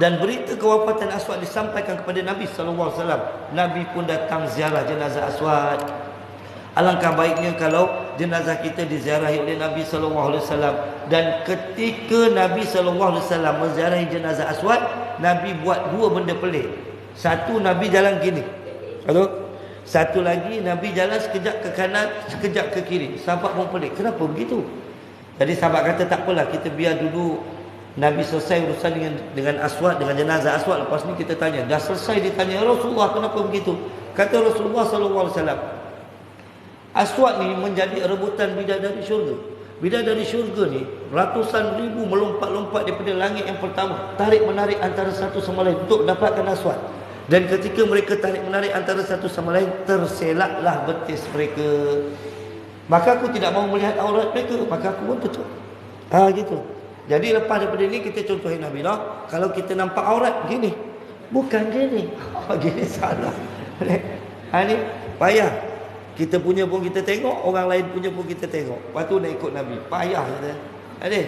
Dan berita kewafatan Aswad disampaikan kepada Nabi SAW. Nabi pun datang ziarah jenazah Aswad. Alangkah baiknya kalau jenazah kita diziarahi oleh Nabi SAW. Dan ketika Nabi SAW menziarahi jenazah Aswad, Nabi buat dua benda pelik. Satu, Nabi jalan gini. Satu lagi, Nabi jalan sekejap ke kanan, sekejap ke kiri. Sahabat pun pelik, kenapa begitu? Jadi sahabat kata, tak apalah, kita biar dulu Nabi selesai urusan dengan Aswad, dengan jenazah Aswad. Lepas ni kita tanya. Dah selesai ditanya, "Rasulullah, kenapa begitu?" Kata Rasulullah SAW, "Aswad ni menjadi rebutan bidadari syurga. Bidadari syurga ni ratusan ribu melompat-lompat daripada langit yang pertama, tarik-menarik antara satu sama lain untuk dapatkan Aswad. Dan ketika mereka tarik-menarik antara satu sama lain, terselaklah betis mereka. Maka aku tidak mahu melihat aurat mereka, maka aku pun tutup." Gitu. Jadi lepas daripada ini kita contohin Nabi lah. Kalau kita nampak aurat gini, bukan gini. Gini salah. Ni payah. Kita punya pun kita tengok, orang lain punya pun kita tengok. Lepas tu nak ikut Nabi, payah kata.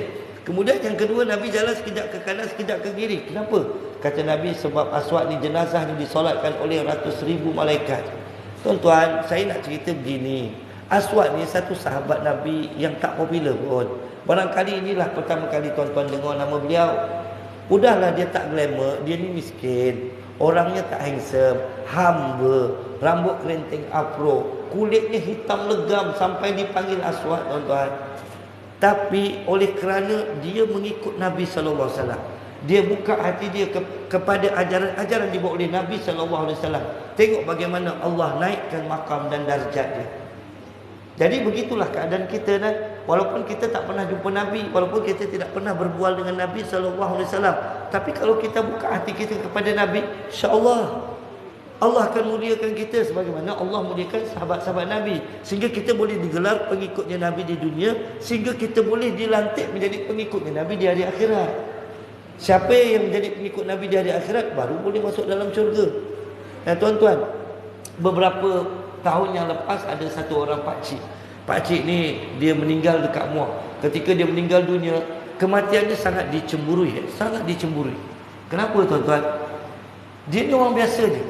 Kemudian yang kedua, Nabi jalan sekejap ke kanan, sekejap ke kiri. Kenapa? Kata Nabi, sebab Aswad ni, jenazah ni disolatkan oleh ratus ribu malaikat. Tuan-tuan, saya nak cerita begini. Aswad ni satu sahabat Nabi yang tak popular pun. Barangkali inilah pertama kali tuan-tuan dengar nama beliau. Udahlah, dia tak glamour, dia ni miskin, orangnya tak handsome, hamba, rambut kerinting afro, kulitnya hitam legam sampai dipanggil Aswad, tuan-tuan. Tapi oleh kerana dia mengikut Nabi sallallahu alaihi wasallam, dia buka hati dia kepada ajaran-ajaran dibawa oleh Nabi sallallahu alaihi wasallam. Tengok bagaimana Allah naikkan makam dan darjat dia. Jadi begitulah keadaan kita, kan? Walaupun kita tak pernah jumpa Nabi, walaupun kita tidak pernah berbual dengan Nabi sallallahu alaihi wasallam, tapi kalau kita buka hati kita kepada Nabi, insya-Allah Allah akan muliakan kita sebagaimana Allah muliakan sahabat-sahabat Nabi, sehingga kita boleh digelar pengikutnya Nabi di dunia, sehingga kita boleh dilantik menjadi pengikutnya Nabi di hari akhirat. Siapa yang menjadi pengikut Nabi di hari akhirat baru boleh masuk dalam syurga. Nah, tuan-tuan, beberapa tahun yang lepas ada satu orang pakcik. Pakcik ni dia meninggal dekat Muar. Ketika dia meninggal dunia, kematiannya sangat dicemburui, sangat dicemburui. Kenapa, tuan-tuan? Dia ni orang biasa je.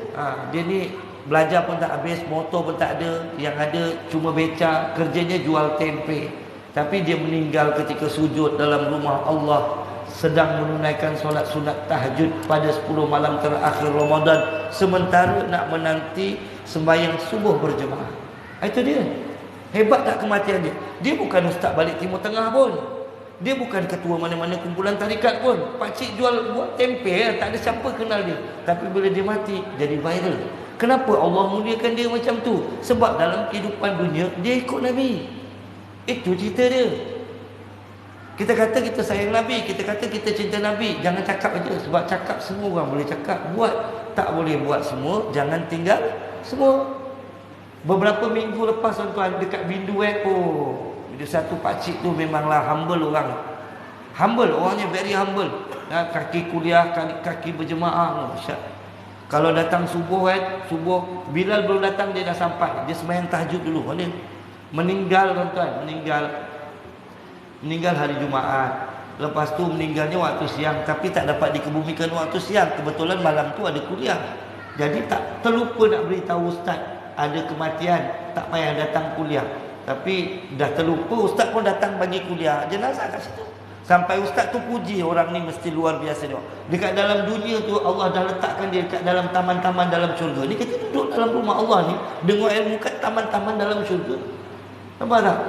Dia ni belajar pun tak habis, motor pun tak ada, yang ada cuma beca, kerjanya jual tempe. Tapi dia meninggal ketika sujud dalam rumah Allah, sedang menunaikan solat sunat tahajud pada 10 malam terakhir Ramadan, sementara nak menanti sembahyang subuh berjemaah. Itu dia. Hebat tak kematian dia? Dia bukan ustaz balik Timur Tengah pun. Dia bukan ketua mana-mana kumpulan tarikat pun. Pakcik buat tempe, tak ada siapa kenal dia. Tapi bila dia mati, jadi viral. Kenapa Allah muliakan dia macam tu? Sebab dalam kehidupan dunia, dia ikut Nabi. Itu cerita dia. Kita kata kita sayang Nabi, kita kata kita cinta Nabi, jangan cakap aja. Sebab cakap semua orang boleh cakap, buat tak boleh buat semua, jangan tinggal semua. Beberapa minggu lepas, tuan-tuan, dekat Bindu ada satu pakcik tu memanglah humble orang. Humble, orangnya very humble. Kaki kuliah, kaki berjemaah. Kalau datang subuh, subuh Bilal belum datang dia dah sampai. Dia sembahyang tahajud dulu. Meninggal, tuan-tuan, meninggal hari Jumaat. Lepas tu meninggalnya waktu siang, tapi tak dapat dikebumikan waktu siang. Kebetulan malam tu ada kuliah. Jadi tak terlupa nak beritahu ustaz ada kematian, tak payah datang kuliah. Tapi dah terlupa, ustaz pun datang bagi kuliah jenazah kat situ. Sampai ustaz tu puji orang ni mesti luar biasa dia. Dekat dalam dunia tu Allah dah letakkan dia dekat dalam taman-taman dalam syurga. Ni kita duduk dalam rumah Allah ni, dengar ilmu kat taman-taman dalam syurga. Nampak tak?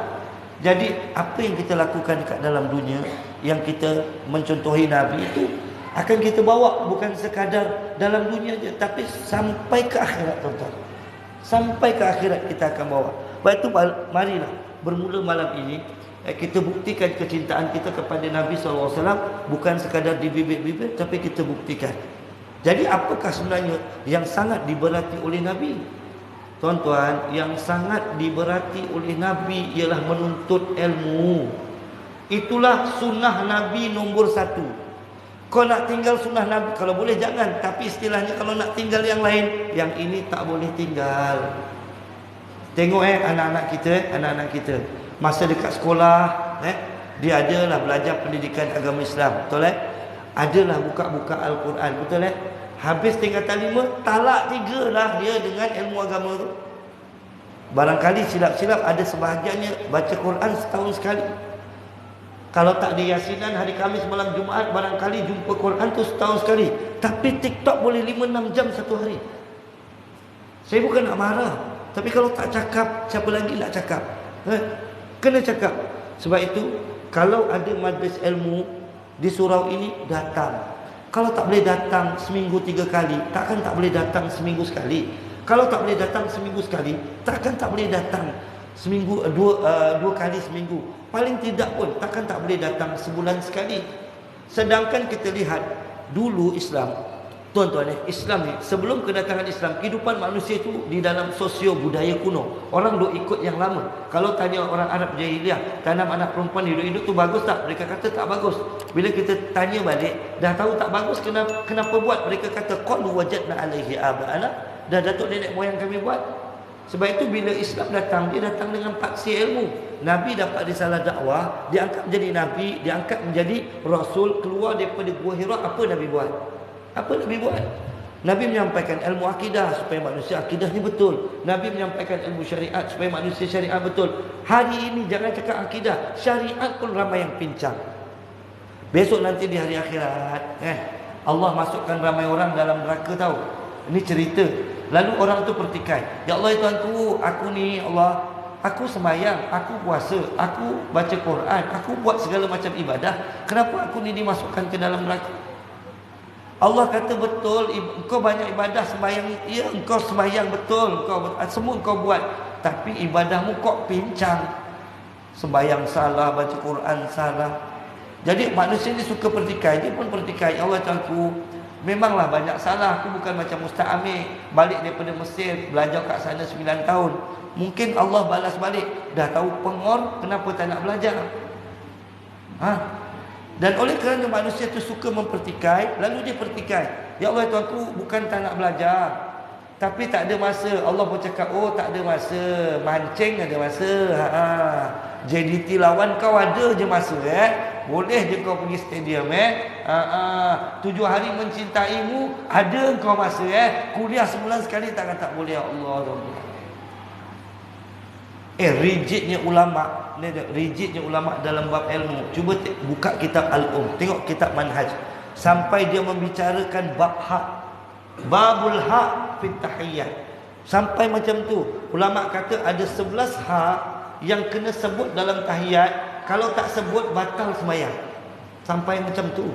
Jadi apa yang kita lakukan dekat dalam dunia, yang kita mencontohi Nabi itu akan kita bawa bukan sekadar dalam dunia je, tapi sampai ke akhirat, tuan-tuan. Sampai ke akhirat kita akan bawa. Sebab itu marilah bermula malam ini kita buktikan kecintaan kita kepada Nabi SAW, bukan sekadar di bibir-bibir, tapi kita buktikan. Jadi apakah sebenarnya yang sangat diberati oleh Nabi? Tuan-tuan, yang sangat diberati oleh Nabi ialah menuntut ilmu. Itulah sunnah Nabi nombor 1. Kau nak tinggal sunnah Nabi, kalau boleh jangan. Tapi istilahnya kalau nak tinggal yang lain, yang ini tak boleh tinggal. Tengok anak-anak kita masa dekat sekolah, dia adalah belajar pendidikan agama Islam, betul adalah buka-buka Al-Quran, betul habis tingkatan 5, talak 3 lah dia dengan ilmu agama tu. Barangkali silap-silap ada sebahagiannya baca Quran setahun sekali. Kalau tak di Yasinan hari Khamis malam Jumaat, barangkali jumpa Quran tu setahun sekali. Tapi TikTok boleh 5-6 jam satu hari. Saya bukan nak marah, tapi kalau tak cakap, siapa lagi nak cakap? Kena cakap. Sebab itu, kalau ada majlis ilmu di surau ini, datang. Kalau tak boleh datang seminggu 3 kali, takkan tak boleh datang seminggu sekali. Kalau tak boleh datang seminggu sekali, takkan tak boleh datang seminggu dua kali seminggu. Paling tidak pun takkan tak boleh datang sebulan sekali. Sedangkan kita lihat dulu Islam, tuan-tuan, Islam ni sebelum kedatangan Islam, kehidupan manusia itu di dalam sosio budaya kuno. Orang duk ikut yang lama. Kalau tanya orang Arab jahiliah, tanam anak perempuan hidup-hidup tu bagus tak? Mereka kata tak bagus. Bila kita tanya balik, dah tahu tak bagus, kenapa buat? Mereka kata qalu wajadna alaihi aba'ana, dah datuk nenek moyang kami buat. Sebab itu bila Islam datang, dia datang dengan paksi ilmu. Nabi dapat risalah dakwah, diangkat menjadi Nabi, diangkat menjadi Rasul, keluar daripada Gua Hira. Apa Nabi buat? Apa Nabi buat? Nabi menyampaikan ilmu akidah supaya manusia akidah ni betul. Nabi menyampaikan ilmu syariat supaya manusia syariat betul. Hari ini jangan cakap akidah, syariat pun ramai yang pincang. Besok nanti di hari akhirat, Allah masukkan ramai orang dalam neraka tahu. Ini cerita. Lalu orang tu pertikai. Ya Allah, Tuanku, aku ni Allah, aku sembahyang, aku puasa, aku baca Quran, aku buat segala macam ibadah. Kenapa aku ni dimasukkan ke dalam neraka? Allah kata betul, engkau banyak ibadah sembahyang. Ya, engkau sembahyang betul, engkau semua engkau buat, tapi ibadahmu kok pincang. Sembahyang salah, baca Quran salah. Jadi manusia ni suka pertikai, dia pun pertikai. Ya Allah, Tuanku, memanglah banyak salah. Aku bukan macam Ustaz Amir, balik daripada Mesir, belajar kat sana 9 tahun. Mungkin Allah balas balik, dah tahu pengor, kenapa tak nak belajar? Dan oleh kerana manusia tu suka mempertikai, lalu dia pertikai. Ya Allah, Tuanku, bukan tak nak belajar, tapi tak ada masa. Allah pun cakap, oh tak ada masa, mancing ada masa. JDT lawan kau ada je masa. Boleh je kau pergi stadium 7 hari mencintaimu, ada kau masa. Kuliah sebulan sekali takkan tak boleh. Ya Allah, rigidnya ulama, rigidnya ulama dalam bab ilmu. Cuba buka kitab tengok kitab Manhaj, sampai dia membicarakan bab hak, babul hak fit tahiyyat. Sampai macam tu. Ulama kata ada 11 hak yang kena sebut dalam tahiyat. Kalau tak sebut batal sembahyang. Sampai macam tu.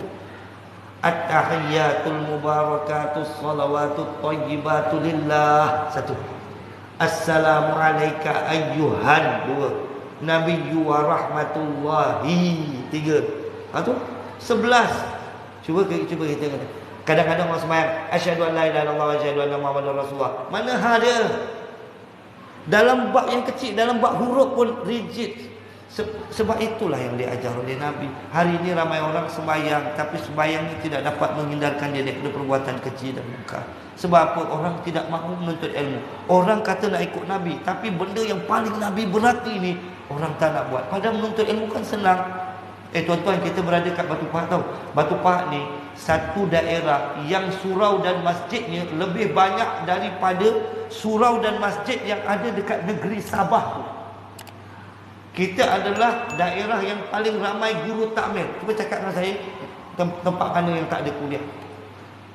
At-tahiyyatul mubarakatus salawatut thayyibatu lillah. 1. Assalamu alayka ayyuhan. 2. Nabiyyu wa rahmatullahi. 3. Tu 11. Cuba kita tengok. Kadang-kadang orang sembahyang asyhadu an la ilaha illallah wa asyhadu anna muhammadar rasulullah. Mana ada? Dalam bab yang kecil, dalam bab huruf pun rigid. Sebab itulah yang diajar oleh Nabi. Hari ini ramai orang sembahyang, tapi sembahyang ini tidak dapat menghindarkan dia daripada perbuatan kecil dan munkar. Sebab apa? Orang tidak mahu menuntut ilmu. Orang kata nak ikut Nabi, tapi benda yang paling Nabi berarti ni orang tak nak buat. Padahal menuntut ilmu kan senang. Tuan-tuan, kita berada kat Batu Pahat tau. Batu Pahat ni satu daerah yang surau dan masjidnya lebih banyak daripada surau dan masjid yang ada dekat negeri Sabah tu. Kita adalah daerah yang paling ramai guru takmir. Cuba cakap dengan saya, tempat mana yang tak ada kuliah.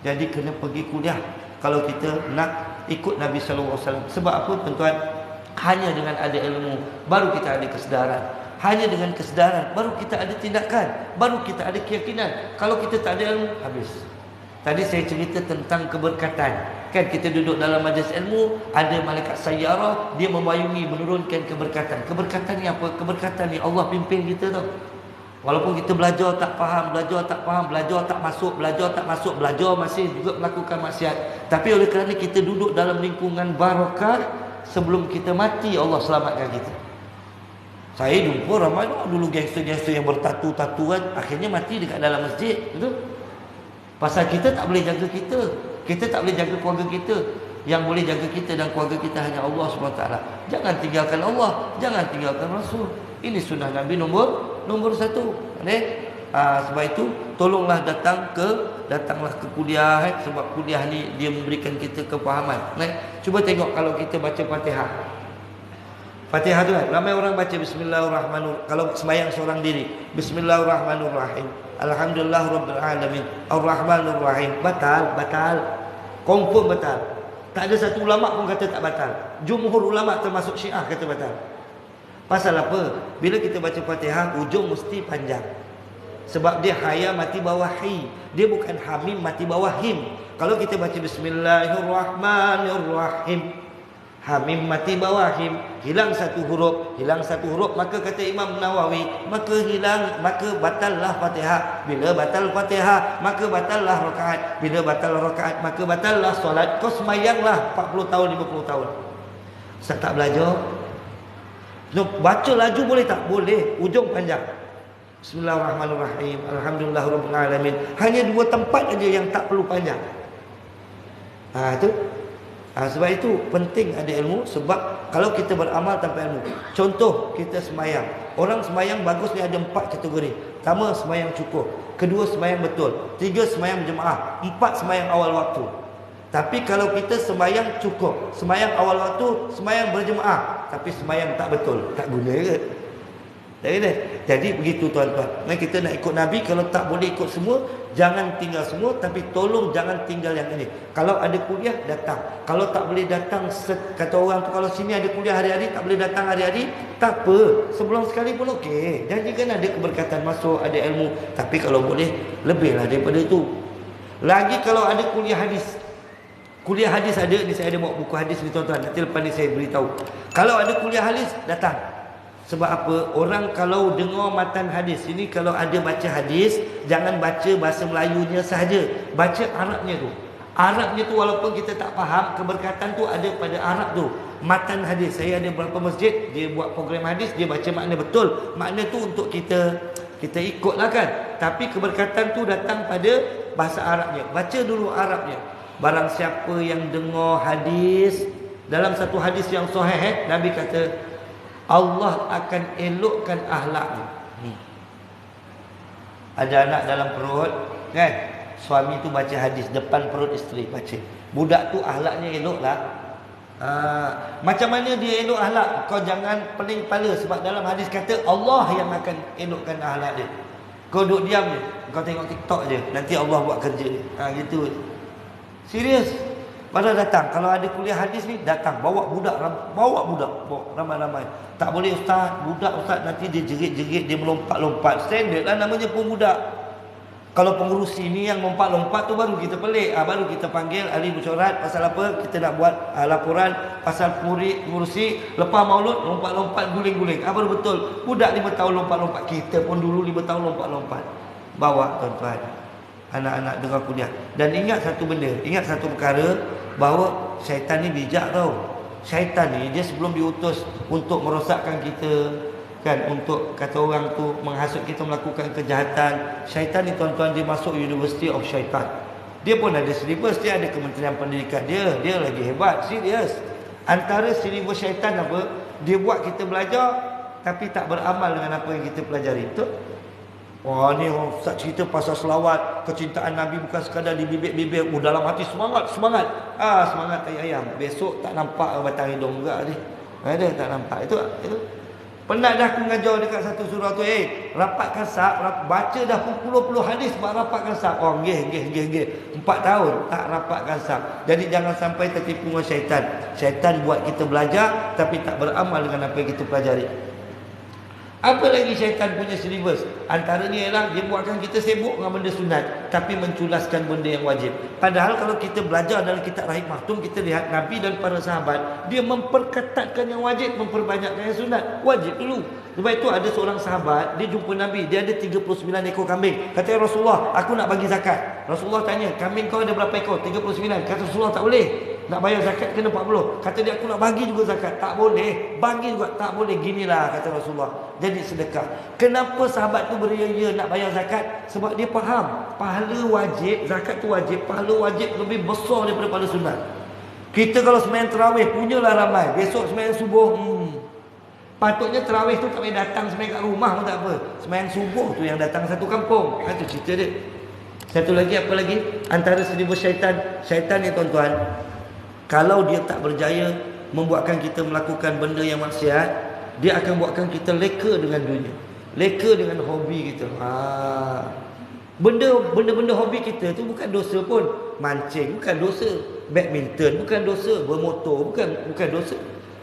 Jadi kena pergi kuliah kalau kita nak ikut Nabi sallallahu alaihi wasallam. Sebab apa tuan-tuan? Hanya dengan ada ilmu baru kita ada kesedaran. Hanya dengan kesedaran baru kita ada tindakan, baru kita ada keyakinan. Kalau kita tak ada ilmu, habis. Tadi saya cerita tentang keberkatan. Kan kita duduk dalam majlis ilmu, ada malaikat sayyarah, dia memayungi, menurunkan keberkatan. Keberkatan ni apa? Keberkatan ni Allah pimpin kita tau. Walaupun kita belajar tak faham, belajar tak faham, belajar tak masuk, belajar masih juga melakukan maksiat. Tapi oleh kerana kita duduk dalam lingkungan barakah, sebelum kita mati Allah selamatkan kita. Saya jumpa ramai dulu gangster-gangster yang bertatu-tatuan, akhirnya mati dekat dalam masjid, betul? Pasal kita tak boleh jaga kita. Kita tak boleh jaga keluarga kita. Yang boleh jaga kita dan keluarga kita hanya Allah SWT. Jangan tinggalkan Allah, jangan tinggalkan Rasul. Ini sunnah Nabi nombor satu. Sebab itu tolonglah datanglah ke kuliah, sebab kuliah ni dia memberikan kita kefahaman. Cuba tengok kalau kita baca Fatihah. Fatihah tu kan, ramai orang baca Bismillahirrahmanirrahim. Kalau sembahyang seorang diri, Bismillahirrahmanirrahim, Alhamdulillah Rabbil Alamin, Ar-Rahmanirrahim. Batal. Confirm batal. Tak ada satu ulama pun kata tak batal. Jumhur ulama termasuk Syiah kata batal. Pasal apa? Bila kita baca Fatihah, ujung mesti panjang. Sebab dia haya mati bawah hi. Dia bukan hamim mati bawah him. Kalau kita baca Bismillahirrahmanirrahim, hamim mati bawah him, hilang satu huruf, maka kata Imam Nawawi, maka batallah Fatihah. Bila batal Fatihah, maka batallah rakaat. Bila batal rakaat, maka batallah solat. Kau semayanglah 40 tahun, 50 tahun. Ustaz tak belajar. Baca laju boleh tak? Boleh. Ujung panjang. Bismillahirrahmanirrahim, Alhamdulillah Rabbil Alamin. Hanya dua tempat aja yang tak perlu panjang. Itu. Sebab itu penting ada ilmu. Sebab kalau kita beramal tanpa ilmu, contoh kita semayang. Orang semayang bagus ni ada 4 kategori. Pertama, semayang cukup. Kedua, semayang betul. 3, semayang berjemaah. 4, semayang awal waktu. Tapi kalau kita semayang cukup, semayang awal waktu, semayang berjemaah, tapi semayang tak betul, tak guna ke? Jadi begitu tuan-tuan. Kita nak ikut Nabi, kalau tak boleh ikut semua, jangan tinggal semua, tapi tolong jangan tinggal yang ini. Kalau ada kuliah, datang. Kalau tak boleh datang, kata orang tu, kalau sini ada kuliah hari-hari, tak boleh datang hari-hari, tak apa, sebulan sekali pun okey. Janjikan ada keberkatan masuk, ada ilmu. Tapi kalau boleh, lebihlah daripada itu. Lagi kalau ada kuliah hadis. Kuliah hadis ada, ni saya ada bawa buku hadis ni tuan-tuan. Nanti lepas ni saya beritahu. Kalau ada kuliah hadis, datang. Sebab apa? Orang kalau dengar matan hadis, ini kalau ada baca hadis, jangan baca bahasa Melayunya sahaja, baca Arabnya tu. Arabnya tu walaupun kita tak faham, keberkatan tu ada pada Arab tu. Matan hadis, saya ada beberapa masjid, dia buat program hadis, dia baca makna betul. Makna tu untuk kita ikutlah kan. Tapi keberkatan tu datang pada bahasa Arabnya. Baca dulu Arabnya. Barang siapa yang dengar hadis, dalam satu hadis yang sahih, Nabi kata Allah akan elokkan akhlaknya. Ada anak dalam perut kan, suami tu baca hadis depan perut isteri, baca. Budak tu akhlaknya eloklah. Macam mana dia elok akhlak? Kau jangan pening kepala, sebab dalam hadis kata Allah yang akan elokkan akhlak dia. Kau duduk diam je, kau tengok TikTok je, nanti Allah buat kerja dia. Gitu. Serius. Padahal datang. Kalau ada kuliah hadis ni, datang. Bawa budak ramai-ramai. Tak boleh ustaz, budak ustaz nanti dia jerit-jerit, dia melompat-lompat. Standard lah, namanya pun budak. Kalau pengurusi ni yang lompat-lompat tu baru kita pelik. Baru kita panggil ahli mesyuarat. Pasal apa? Kita nak buat laporan pasal pengurusi lepas maulud lompat-lompat, guling-guling. Baru betul. Budak 5 tahun lompat-lompat. Kita pun dulu 5 tahun lompat-lompat. Bawa tuan-tuan, anak-anak dengar kuliah. Dan ingat satu benda, ingat satu perkara, bahawa syaitan ni bijak tau. Syaitan ni dia sebelum diutus untuk merosakkan kita kan, untuk kata orang tu menghasut kita melakukan kejahatan, syaitan ni tuan-tuan dia masuk University of Syaitan. Dia pun ada syllabus, dia ada Kementerian Pendidikan dia lagi hebat, serius. Antara syllabus syaitan apa? Dia buat kita belajar tapi tak beramal dengan apa yang kita pelajari. Betul? Wah ni Ustaz cerita pasal selawat, kecintaan Nabi bukan sekadar di bibir-bibir, dalam hati semangat. Semangat tai ayam. Besok tak nampak batang hidung juga ni. Ada tak nampak. Itu pernah dah aku mengajar dekat satu surah tu, rapatkan saf, baca dah puluh-puluh hadis buat rapatkan saf. Oh nggih. 4 tahun tak rapatkan saf. Jadi jangan sampai tertipu dengan syaitan. Syaitan buat kita belajar tapi tak beramal dengan apa yang kita pelajari. Apa lagi syaitan punya silibus? Antaranya ialah dia buatkan kita sibuk dengan benda sunat tapi menculaskan benda yang wajib. Padahal kalau kita belajar dalam kitab Rahim Maktum, kita lihat Nabi dan para sahabat, dia memperketatkan yang wajib, memperbanyakkan yang sunat. Wajib dulu. Sebab itu ada seorang sahabat, dia jumpa Nabi, dia ada 39 ekor kambing. Kata, ya Rasulullah, aku nak bagi zakat. Rasulullah tanya, kambing kau ada berapa ekor? 39. Kata Rasulullah, tak boleh. Nak bayar zakat kena 40. Kata dia, aku nak bagi juga zakat. Tak boleh. Bagi juga tak boleh. Ginilah kata Rasulullah. Jadi sedekah. Kenapa sahabat tu beria-ia nak bayar zakat? Sebab dia faham pahala wajib, zakat tu wajib, pahala wajib lebih besar daripada pahala sunat. Kita kalau sembahyang tarawih punyalah ramai. Besok sembahyang subuh, patutnya tarawih tu tak payah datang sembahyang kat rumah pun tak apa. Sembahyang subuh tu yang datang satu kampung. Itu cerita dia. Satu lagi, apa lagi? Antara silibus syaitan. Syaitan ni tuan-tuan, kalau dia tak berjaya membuatkan kita melakukan benda yang maksiat, dia akan buatkan kita leka dengan dunia, leka dengan hobi kita. Benda-benda hobi kita tu bukan dosa pun. Mancing bukan dosa, badminton bukan dosa, bermotor bukan dosa.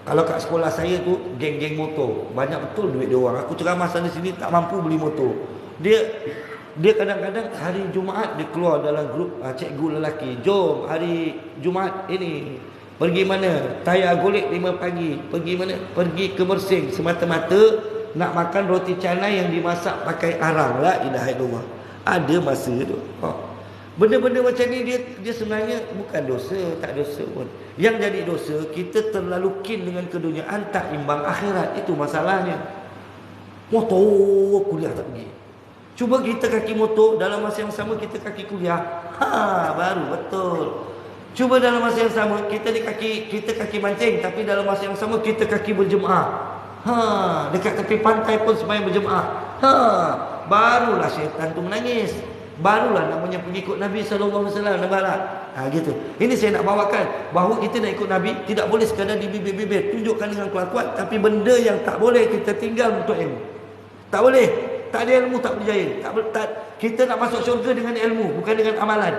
Kalau kat sekolah saya tu geng-geng motor, banyak betul duit dia orang. Aku ceramah sana sini tak mampu beli motor. Dia kadang-kadang hari Jumaat dia keluar dalam grup cikgu lelaki, jom hari Jumaat ini pergi mana? Tayar golek 5 pagi. Pergi mana? Pergi ke Mersing semata-mata nak makan roti canai yang dimasak pakai arang. La ilaha illallah. Ada masa tu. Benda-benda macam ni dia sebenarnya bukan dosa, tak dosa pun. Yang jadi dosa, kita terlalu keen dengan keduniaan, tak imbang akhirat. Itu masalahnya. Motor kuliah tak pergi. Cuba kita kaki motor, dalam masa yang sama kita kaki kuliah. Baru betul. Cuba dalam masa yang sama kita kaki mancing, tapi dalam masa yang sama kita kaki berjemaah. Dekat tepi pantai pun sembahyang berjemaah. Barulah syaitan tu menangis. Barulah namanya pengikut Nabi sallallahu alaihi wasallam nampak. Gitu. Ini saya nak bawakan bahawa kita nak ikut Nabi tidak boleh sekadar di bibir-bibir, tunjukkan dengan kelakuan, tapi benda yang tak boleh kita tinggal untuk ilmu. Tak boleh. Tak ada ilmu tak berjaya. Kita nak masuk syurga dengan ilmu, bukan dengan amalan.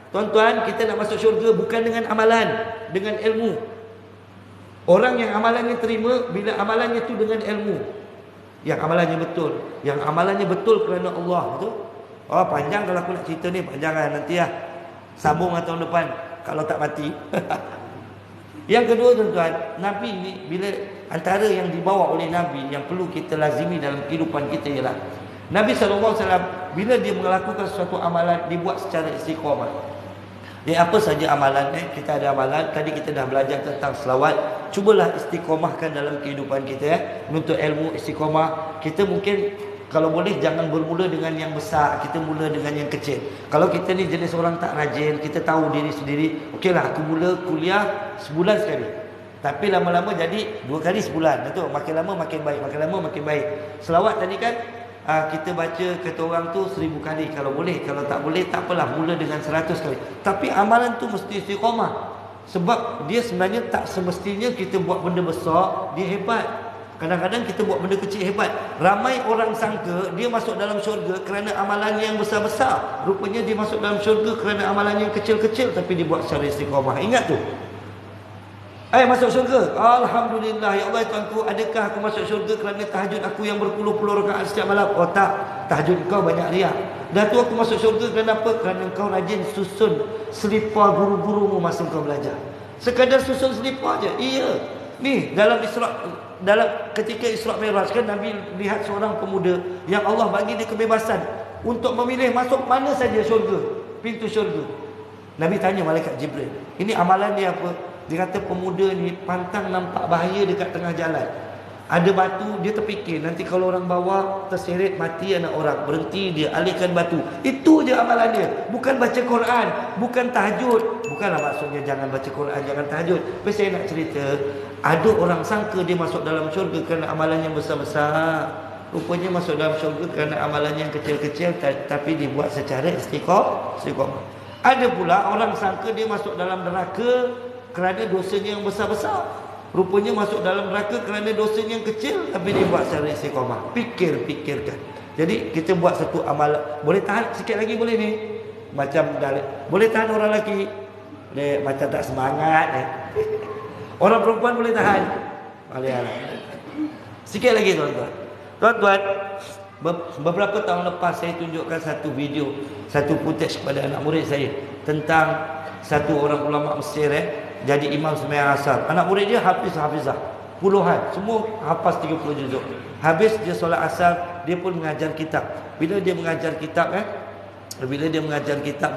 Tuan-tuan, kita nak masuk syurga bukan dengan amalan, dengan ilmu. Orang yang amalannya terima bila amalannya tu dengan ilmu. Yang amalannya betul. Yang amalannya betul kerana Allah. Betul? Panjang kalau aku nak cerita ni, panjang kan nanti lah. Sambung tahun depan kalau tak mati. Yang kedua tuan-tuan, Nabi ni bila antara yang dibawa oleh Nabi yang perlu kita lazimi dalam kehidupan kita ialah Nabi SAW bila dia melakukan sesuatu amalan, dibuat secara istiqamah. Apa saja amalan kita ada amalan. Tadi kita dah belajar tentang selawat. Cubalah istiqamahkan dalam kehidupan kita. Menuntut ilmu istiqamah. Kita mungkin kalau boleh jangan bermula dengan yang besar, kita mula dengan yang kecil. Kalau kita ni jenis orang tak rajin, kita tahu diri sendiri, okeylah aku mula kuliah sebulan sekali. Tapi lama-lama jadi 2 kali sebulan. Betul? Makin lama makin baik, makin lama makin baik. Selawat tadi kan kita baca kata orang tu 1000 kali kalau boleh. Kalau tak boleh tak apalah, mula dengan 100 kali. Tapi amalan tu mesti istiqamah. Sebab dia sebenarnya tak semestinya kita buat benda besar dia hebat. Kadang-kadang kita buat benda kecil hebat. Ramai orang sangka dia masuk dalam syurga kerana amalan yang besar-besar. Rupanya dia masuk dalam syurga kerana amalan yang kecil-kecil tapi dia buat secara istiqamah. Ingat tu. Masuk syurga. Alhamdulillah. Ya Allah Tuanku, adakah aku masuk syurga kerana tahajud aku yang berpuluh-puluh rakaat setiap malam? Oh tak. Tahajud kau banyak riak. Dah tu aku masuk syurga kerana apa? Kerana kau rajin susun selipar guru-gurumu masa kau belajar. Sekadar susun selipar je. Iya. Ni dalam ketika Isra Mi'raj kan Nabi lihat seorang pemuda yang Allah bagi dia kebebasan untuk memilih masuk mana saja syurga, pintu syurga. Nabi tanya malaikat Jibril, ini amalan dia apa? Dia kata pemuda ni pantang nampak bahaya dekat tengah jalan. Ada batu, dia terfikir nanti kalau orang bawa terseret mati anak orang, berhenti dia alihkan batu. Itu je amalan dia. Bukan baca Quran, bukan tahajud. Bukanlah maksudnya jangan baca Quran, jangan tahajud. Tapi saya nak cerita, ada orang sangka dia masuk dalam syurga kerana amalan yang besar-besar. Rupanya masuk dalam syurga kerana amalannya yang kecil-kecil tapi dibuat secara istiqamah. Ada pula orang sangka dia masuk dalam neraka kerana dosanya yang besar-besar. Rupanya masuk dalam neraka kerana dosanya yang kecil tapi dibuat secara istiqamah. Fikirkan. Jadi kita buat satu amal. Boleh tahan sikit lagi boleh ni? Macam boleh tahan orang lelaki. Boleh macam tak semangat Orang perempuan boleh tahan. Boleh. Sikit lagi tuan-tuan. Tuan-tuan, beberapa tahun lepas saya tunjukkan satu video, satu footage kepada anak murid saya tentang satu orang ulama Mesir jadi imam sembahyang asar. Anak murid dia hafizah, puluhan, semua hafaz 30 juzuk. Habis dia solat asar, dia pun mengajar kitab. Bila dia mengajar kitab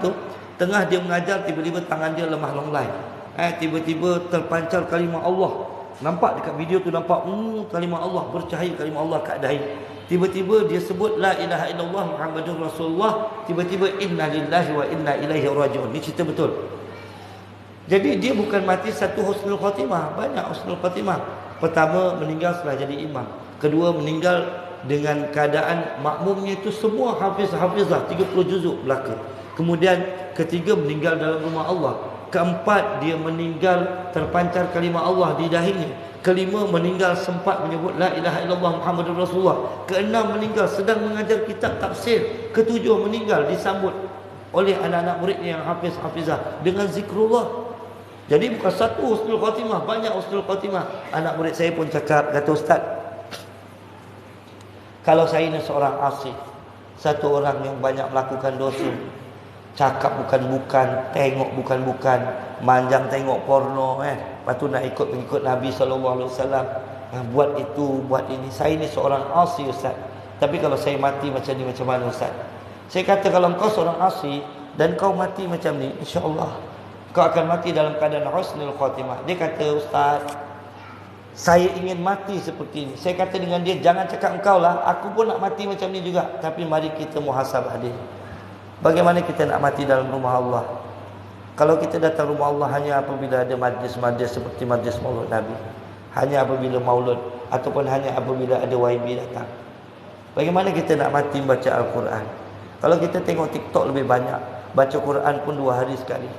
tu, tengah dia mengajar, tiba-tiba tangan dia lemah longlai. Tiba-tiba terpancar kalimah Allah. Nampak dekat video tu, nampak kalimah Allah, bercahaya kalimah Allah kat dahi. Tiba-tiba dia sebut la ilaha illallah Muhammadur Rasulullah. Tiba-tiba inna lillahi wa inna ilaihi raji'un. Ini cerita betul. Jadi dia bukan mati satu husnul khatimah, banyak husnul khatimah. Pertama, meninggal setelah jadi imam. Kedua, meninggal dengan keadaan makmumnya itu semua hafizah 30 juzuk belaka. Kemudian ketiga, meninggal dalam rumah Allah. Keempat, dia meninggal terpancar kalimah Allah di dahinya. Kelima, meninggal sempat menyebut la ilaha illallah Muhammadur Rasulullah. Keenam, meninggal sedang mengajar kitab tafsir. Ketujuh, meninggal disambut oleh anak-anak muridnya yang hafizah dengan zikrullah. Jadi bukan satu husnul khatimah, banyak husnul khatimah. Anak murid saya pun cakap, kata ustaz, kalau saya ni seorang asik, satu orang yang banyak melakukan dosa, cakap bukan-bukan, tengok bukan-bukan, manjang tengok porno, lepas tu nak ikut pengikut Nabi SAW, buat itu, buat ini. Saya ni seorang asi ustaz. Tapi kalau saya mati macam ni, macam mana ustaz? Saya kata, kalau kau seorang asi dan kau mati macam ni, insya-Allah kau akan mati dalam keadaan husnul khatimah. Dia kata, ustaz, saya ingin mati seperti ini. Saya kata dengan dia, jangan cakap engkau lah, aku pun nak mati macam ni juga. Tapi mari kita muhasabah dia. Bagaimana kita nak mati dalam rumah Allah? Kalau kita datang rumah Allah hanya apabila ada majlis-majlis seperti majlis maulud Nabi, hanya apabila maulud, ataupun hanya apabila ada YB datang. Bagaimana kita nak mati baca Al-Quran? Kalau kita tengok TikTok lebih banyak, baca Quran pun 2 hari sekali.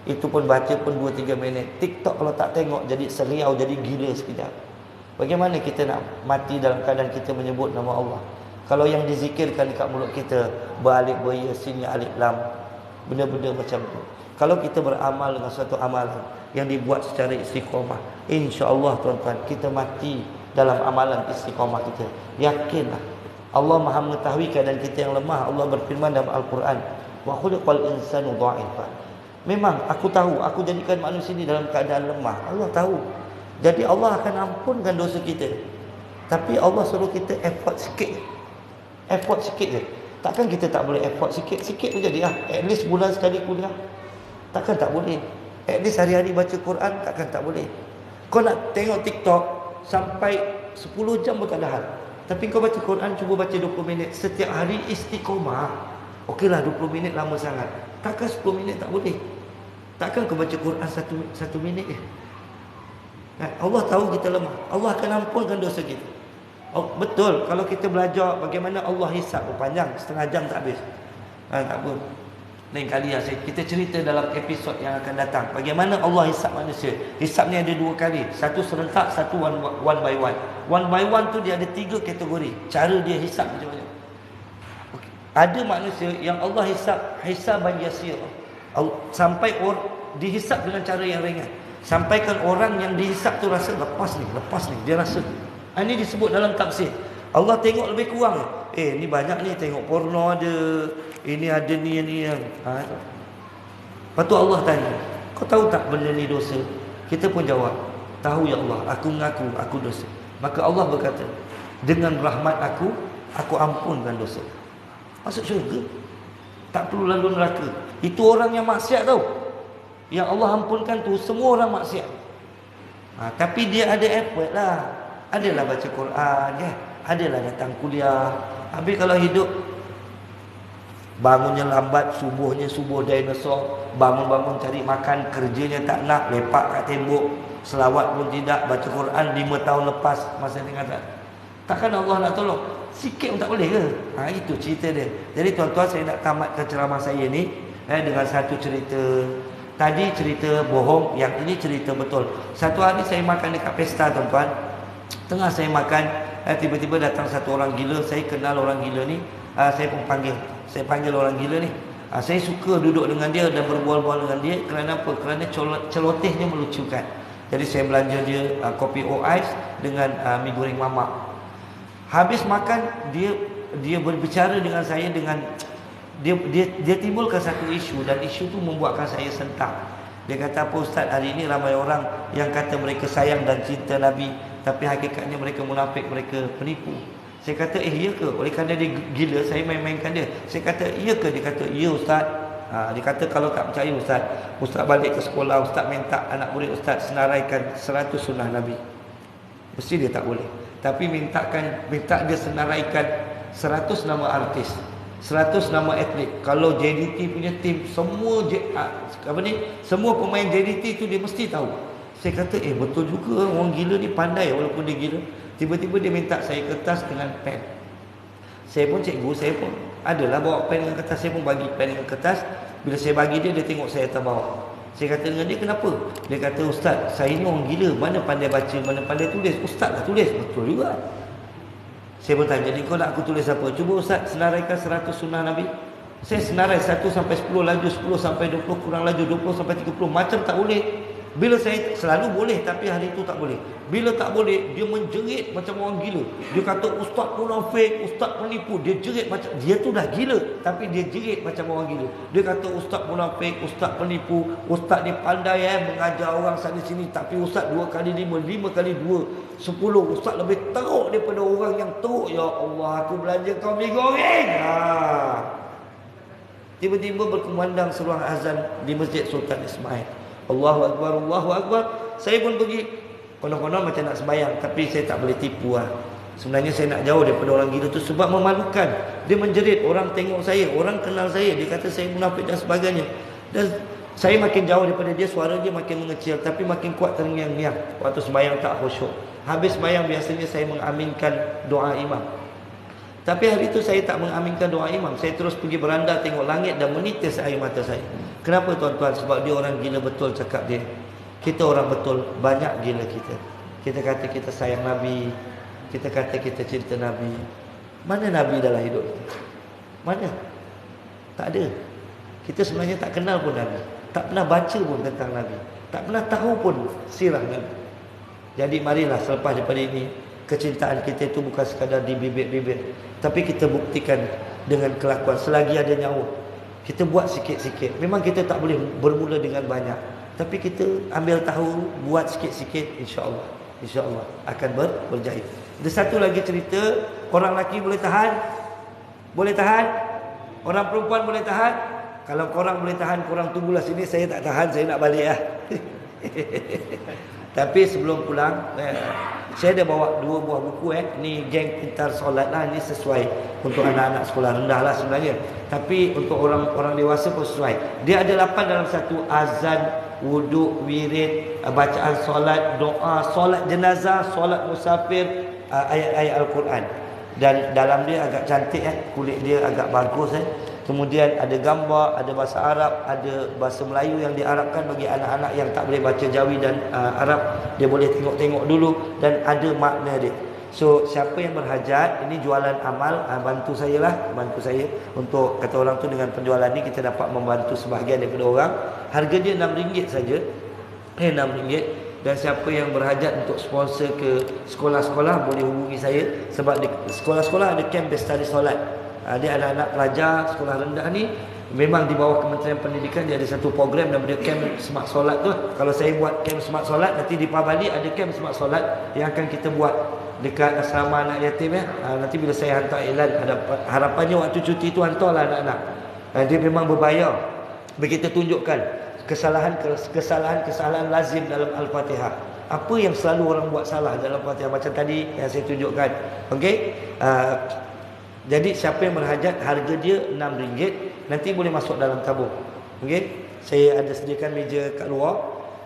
Itu pun baca pun 2-3 minit. TikTok kalau tak tengok jadi seriau, jadi gila sekejap. Bagaimana kita nak mati dalam keadaan kita menyebut nama Allah? Kalau yang dizikirkan dekat mulut kita beralif beryasin alif lam, benda-benda macam tu. Kalau kita beramal dengan satu amalan yang dibuat secara istiqamah, insya-Allah tuan-tuan, kita mati dalam amalan istiqamah kita. Yakinlah Allah Maha mengetahui keadaan kita yang lemah. Allah berfirman dalam Al-Quran, wa khuliqal insanu dha'ifan. Memang aku tahu, aku jadikan manusia ini dalam keadaan lemah. Allah tahu. Jadi Allah akan ampunkan dosa kita. Tapi Allah suruh kita effort sikit. Effort sikit je. Takkan kita tak boleh effort sikit? Sikit pun jadi lah. At least bulan sekali kuliah. Takkan tak boleh. At least hari-hari baca Quran. Takkan tak boleh. Kau nak tengok TikTok sampai 10 jam pun tak ada hal. Tapi kau baca Quran, cuba baca 20 minit setiap hari istiqomah. Okeylah 20 minit lama sangat. Takkan 10 minit tak boleh. Takkan kau baca Quran satu minit je. Allah tahu kita lemah. Allah akan ampunkan dosa kita. Oh, betul, kalau kita belajar bagaimana Allah hisap, panjang, setengah jam tak habis. Tak apa. Lain kali kita cerita dalam episod yang akan datang bagaimana Allah hisap manusia. Hisap ni ada 2 kali. Satu serentak, satu one by one. One by one tu dia ada 3 kategori. Cara dia hisap macam mana. Ada manusia yang Allah hisaban yasir. Sampai dihisap dengan cara yang ringan. Sampaikan orang yang dihisap tu rasa lepas ni, dia rasa. Ini disebut dalam tafsir. Allah tengok lebih kurang. Ni banyak ni, tengok porno ada, ini ada ni. Lepas tu Allah tanya, kau tahu tak benda ni dosa? Kita pun jawab, tahu ya Allah, aku mengaku aku dosa. Maka Allah berkata, dengan rahmat aku ampunkan dosa. Masuk syurga. Tak perlu lalu neraka. Itu orang yang maksiat tau. Yang Allah ampunkan tu semua orang maksiat. Tapi dia ada effort lah. Adalah baca Quran, adalah datang kuliah. Habis kalau hidup bangunnya lambat, subuh dinosaur, bangun-bangun cari makan, kerjanya tak nak, lepak kat tembok, selawat pun tidak, baca Quran 5 tahun lepas masa tengah tak. Takkan Allah nak tolong? Sikit pun tak boleh ke? Itu cerita dia. Jadi tuan-tuan, saya nak tamatkan ceramah saya ni dengan satu cerita. Tadi cerita bohong, yang ini cerita betul. Satu hari saya makan dekat pesta, tuan-tuan. Tengah saya makan, tiba-tiba datang satu orang gila. Saya kenal orang gila ni. Saya pun panggil. Saya panggil orang gila ni. Saya suka duduk dengan dia dan berbual-bual dengan dia. Kerana apa? Kerana celotehnya melucukan. Jadi saya belanja dia kopi O-Ice dengan mi goreng mamak. Habis makan, dia berbicara dengan saya dengan dia timbulkan satu isu, dan isu tu membuatkan saya sentak. Dia kata, apa Ustaz, hari ini ramai orang yang kata mereka sayang dan cinta Nabi, tapi hakikatnya mereka munafik, mereka penipu. Saya kata, iya ke? Oleh kerana dia gila, saya main-mainkan dia. Saya kata, iya ke? Dia kata, iya Ustaz. Dia kata, kalau tak percaya Ustaz balik ke sekolah, Ustaz minta anak murid Ustaz senaraikan 100 sunnah Nabi. Mesti dia tak boleh. Tapi minta dia senaraikan 100 nama artis, 100 nama atlet. Kalau JDT punya tim, semua pemain JDT tu dia mesti tahu. Saya kata, betul juga, orang gila ni pandai walaupun dia gila. Tiba-tiba dia minta saya kertas dengan pen. Saya pun cikgu, saya pun adalah bawa pen dengan kertas. Saya pun bagi pen dengan kertas. Bila saya bagi dia tengok saya atas bawah. Saya kata dengan dia, kenapa? Dia kata, Ustaz, saya ni orang gila, mana pandai baca, mana pandai tulis. Ustaz lah tulis. Betul juga. Saya pun tanya, jadi kau nak aku tulis apa? Cuba Ustaz senaraikan 100 sunnah Nabi. Saya senarai 1 sampai 10, laju 10 sampai 20, kurang laju 20 sampai 30. Macam tak boleh. Bila saya selalu boleh, tapi hari itu tak boleh. Bila tak boleh, dia menjerit macam orang gila. Dia kata, Ustaz munafik, Ustaz penipu. Dia jerit macam, dia tu dah gila, tapi dia jerit macam orang gila. Dia kata, Ustaz munafik, Ustaz penipu, Ustaz ni pandai mengajar orang sana sini, tapi Ustaz 2 kali 5, 5 kali 2, 10. Ustaz lebih teruk daripada orang yang teruk. Ya Allah, aku belanja kau mi goreng. Tiba-tiba berkumandang seruan azan di Masjid Sultan Ismail. Allahu Akbar, Allahu Akbar. Saya pun pergi. Konon-konon macam nak sembahyang, tapi saya tak boleh tipu Sebenarnya saya nak jauh daripada orang gila tu sebab memalukan. Dia menjerit, orang tengok saya, orang kenal saya, dia kata saya munafik dan sebagainya. Dan saya makin jauh daripada dia, suara dia makin mengecil, tapi makin kuat terngiang-ngiang. Waktu sembahyang tak khusyuk. Habis sembahyang biasanya saya mengaminkan doa imam. Tapi hari itu saya tak mengaminkan doa imam. Saya terus pergi beranda tengok langit dan menitis air mata saya. Kenapa tuan-tuan? Sebab dia orang gila betul cakap dia. Kita orang betul, banyak gila kita. Kita kata kita sayang Nabi. Kita kata kita cinta Nabi. Mana Nabi dalam hidup kita? Mana? Tak ada. Kita sebenarnya tak kenal pun Nabi. Tak pernah baca pun tentang Nabi. Tak pernah tahu pun sirah Nabi. Jadi marilah selepas daripada ini, kecintaan kita itu bukan sekadar di bibir-bibir, tapi kita buktikan dengan kelakuan. Selagi ada nyawa, kita buat sikit-sikit. Memang kita tak boleh bermula dengan banyak, tapi kita ambil tahu, buat sikit-sikit, insya-Allah akan berjaya. Ada satu lagi cerita, orang lelaki boleh tahan? Boleh tahan? Orang perempuan boleh tahan? Kalau korang boleh tahan, korang tunggulah sini. Saya tak tahan, saya nak balik Tapi sebelum pulang, saya ada bawa 2 buah buku. Ni geng pintar solat lah. Ni sesuai untuk anak-anak sekolah rendah lah sebenarnya, tapi untuk orang dewasa pun sesuai. Dia ada 8 dalam satu: azan, wuduk, wirid, bacaan solat, doa, solat jenazah, solat musafir, ayat-ayat Al-Quran. Dan dalam dia agak cantik, kulit dia agak bagus. Kemudian ada gambar, ada bahasa Arab, ada bahasa Melayu yang diarabkan bagi anak-anak yang tak boleh baca Jawi dan Arab. Dia boleh tengok-tengok dulu dan ada makna dia. So siapa yang berhajat, ini jualan amal, bantu saya lah, bantu saya untuk, kata orang tu, dengan penjualan ni kita dapat membantu sebahagian daripada orang. Harga dia RM6 saja. RM6. Dan siapa yang berhajat untuk sponsor ke sekolah-sekolah boleh hubungi saya, sebab di sekolah-sekolah ada camp bestari solat. Dia anak-anak pelajar sekolah rendah ni, memang di bawah Kementerian Pendidikan, dia ada satu program namanya camp smart solat tu. Kalau saya buat camp smart solat, nanti di Pabali ada camp smart solat yang akan kita buat dekat asrama anak yatim nanti bila saya hantar iklan, harapannya waktu cuti tu hantarlah anak-anak. Dia memang berbayar. Begitu tunjukkan kesalahan lazim dalam Al-Fatihah. Apa yang selalu orang buat salah dalam Al-Fatihah, macam tadi yang saya tunjukkan. Okey. Jadi siapa yang berhajat, harga dia RM6, nanti boleh masuk dalam tabung. Okey. Saya ada sediakan meja kat luar.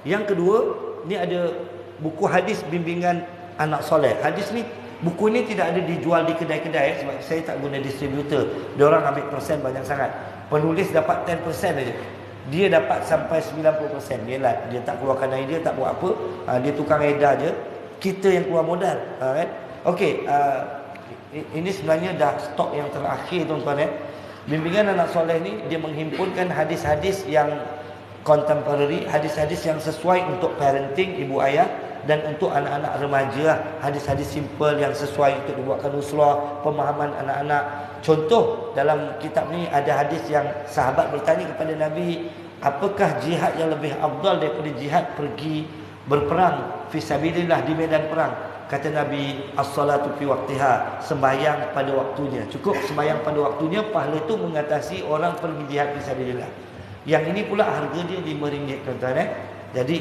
Yang kedua, ni ada buku hadis bimbingan anak soleh. Hadis ni Buku ini tidak ada dijual di kedai-kedai sebab saya tak guna distributor. Diorang ambil persen banyak sangat. Penulis dapat 10% saja. Dia dapat sampai 90%. Dia tak keluarkan idea, tak buat apa. Dia tukang edar je. Kita yang keluar modal. Kan? Okey, ini sebenarnya dah stok yang terakhir tuan-tuan. Bimbingan anak soleh ni dia menghimpunkan hadis-hadis yang contemporary, hadis-hadis yang sesuai untuk parenting ibu ayah dan untuk anak-anak remaja, hadis-hadis simple yang sesuai untuk dibuatkan usrah, pemahaman anak-anak. Contoh dalam kitab ni ada hadis yang sahabat bertanya kepada Nabi, apakah jihad yang lebih afdal daripada jihad pergi berperang fi sabilillah di medan perang? Kata Nabi, as-salatu fi waqtiha, sembahyang pada waktunya. Cukup sembahyang pada waktunya, pahala itu mengatasi orang pergi jihad fi sabilillah. Yang ini pula harga dia RM5 tuan-tuan. Jadi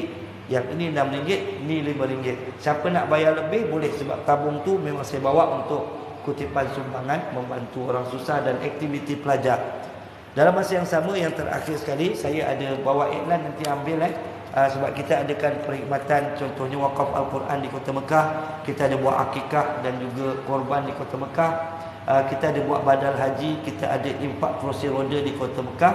yang ini RM6, ni RM5. Siapa nak bayar lebih boleh, sebab tabung tu memang saya bawa untuk kutipan sumbangan, membantu orang susah dan aktiviti pelajar. Dalam masa yang sama, yang terakhir sekali, saya ada bawa iklan, nanti ambil sebab kita adakan perkhidmatan, contohnya wakaf Al-Quran di Kota Mekah, kita ada buat akikah dan juga korban di Kota Mekah, kita ada buat badal haji, kita ada impak kerusi roda di Kota Mekah.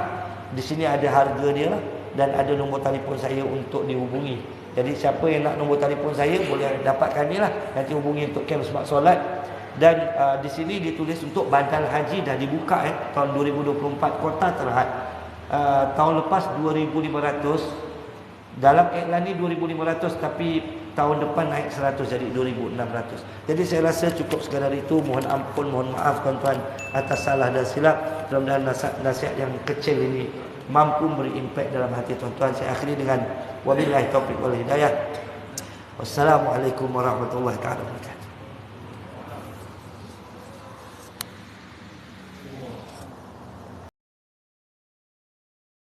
Di sini ada harga dia lah, dan ada nombor telefon saya untuk dihubungi. Jadi siapa yang nak nombor telefon saya boleh dapatkan dia lah, nanti hubungi untuk kem sebab solat. Dan di sini ditulis untuk badal haji dah dibuka tahun 2024 kota Terhad. Tahun lepas 2,500. Dalam iklan ni 2,500, tapi tahun depan naik 100 jadi 2,600. Jadi saya rasa cukup sekadar itu. Mohon ampun, mohon maaf tuan-tuan atas salah dan silap. Mudah-mudahan nasihat yang kecil ini mampu beri impak dalam hati tuan-tuan. Saya akhiri dengan wabillahi taufiq wal hidayah. Wassalamualaikum warahmatullahi wabarakatuh.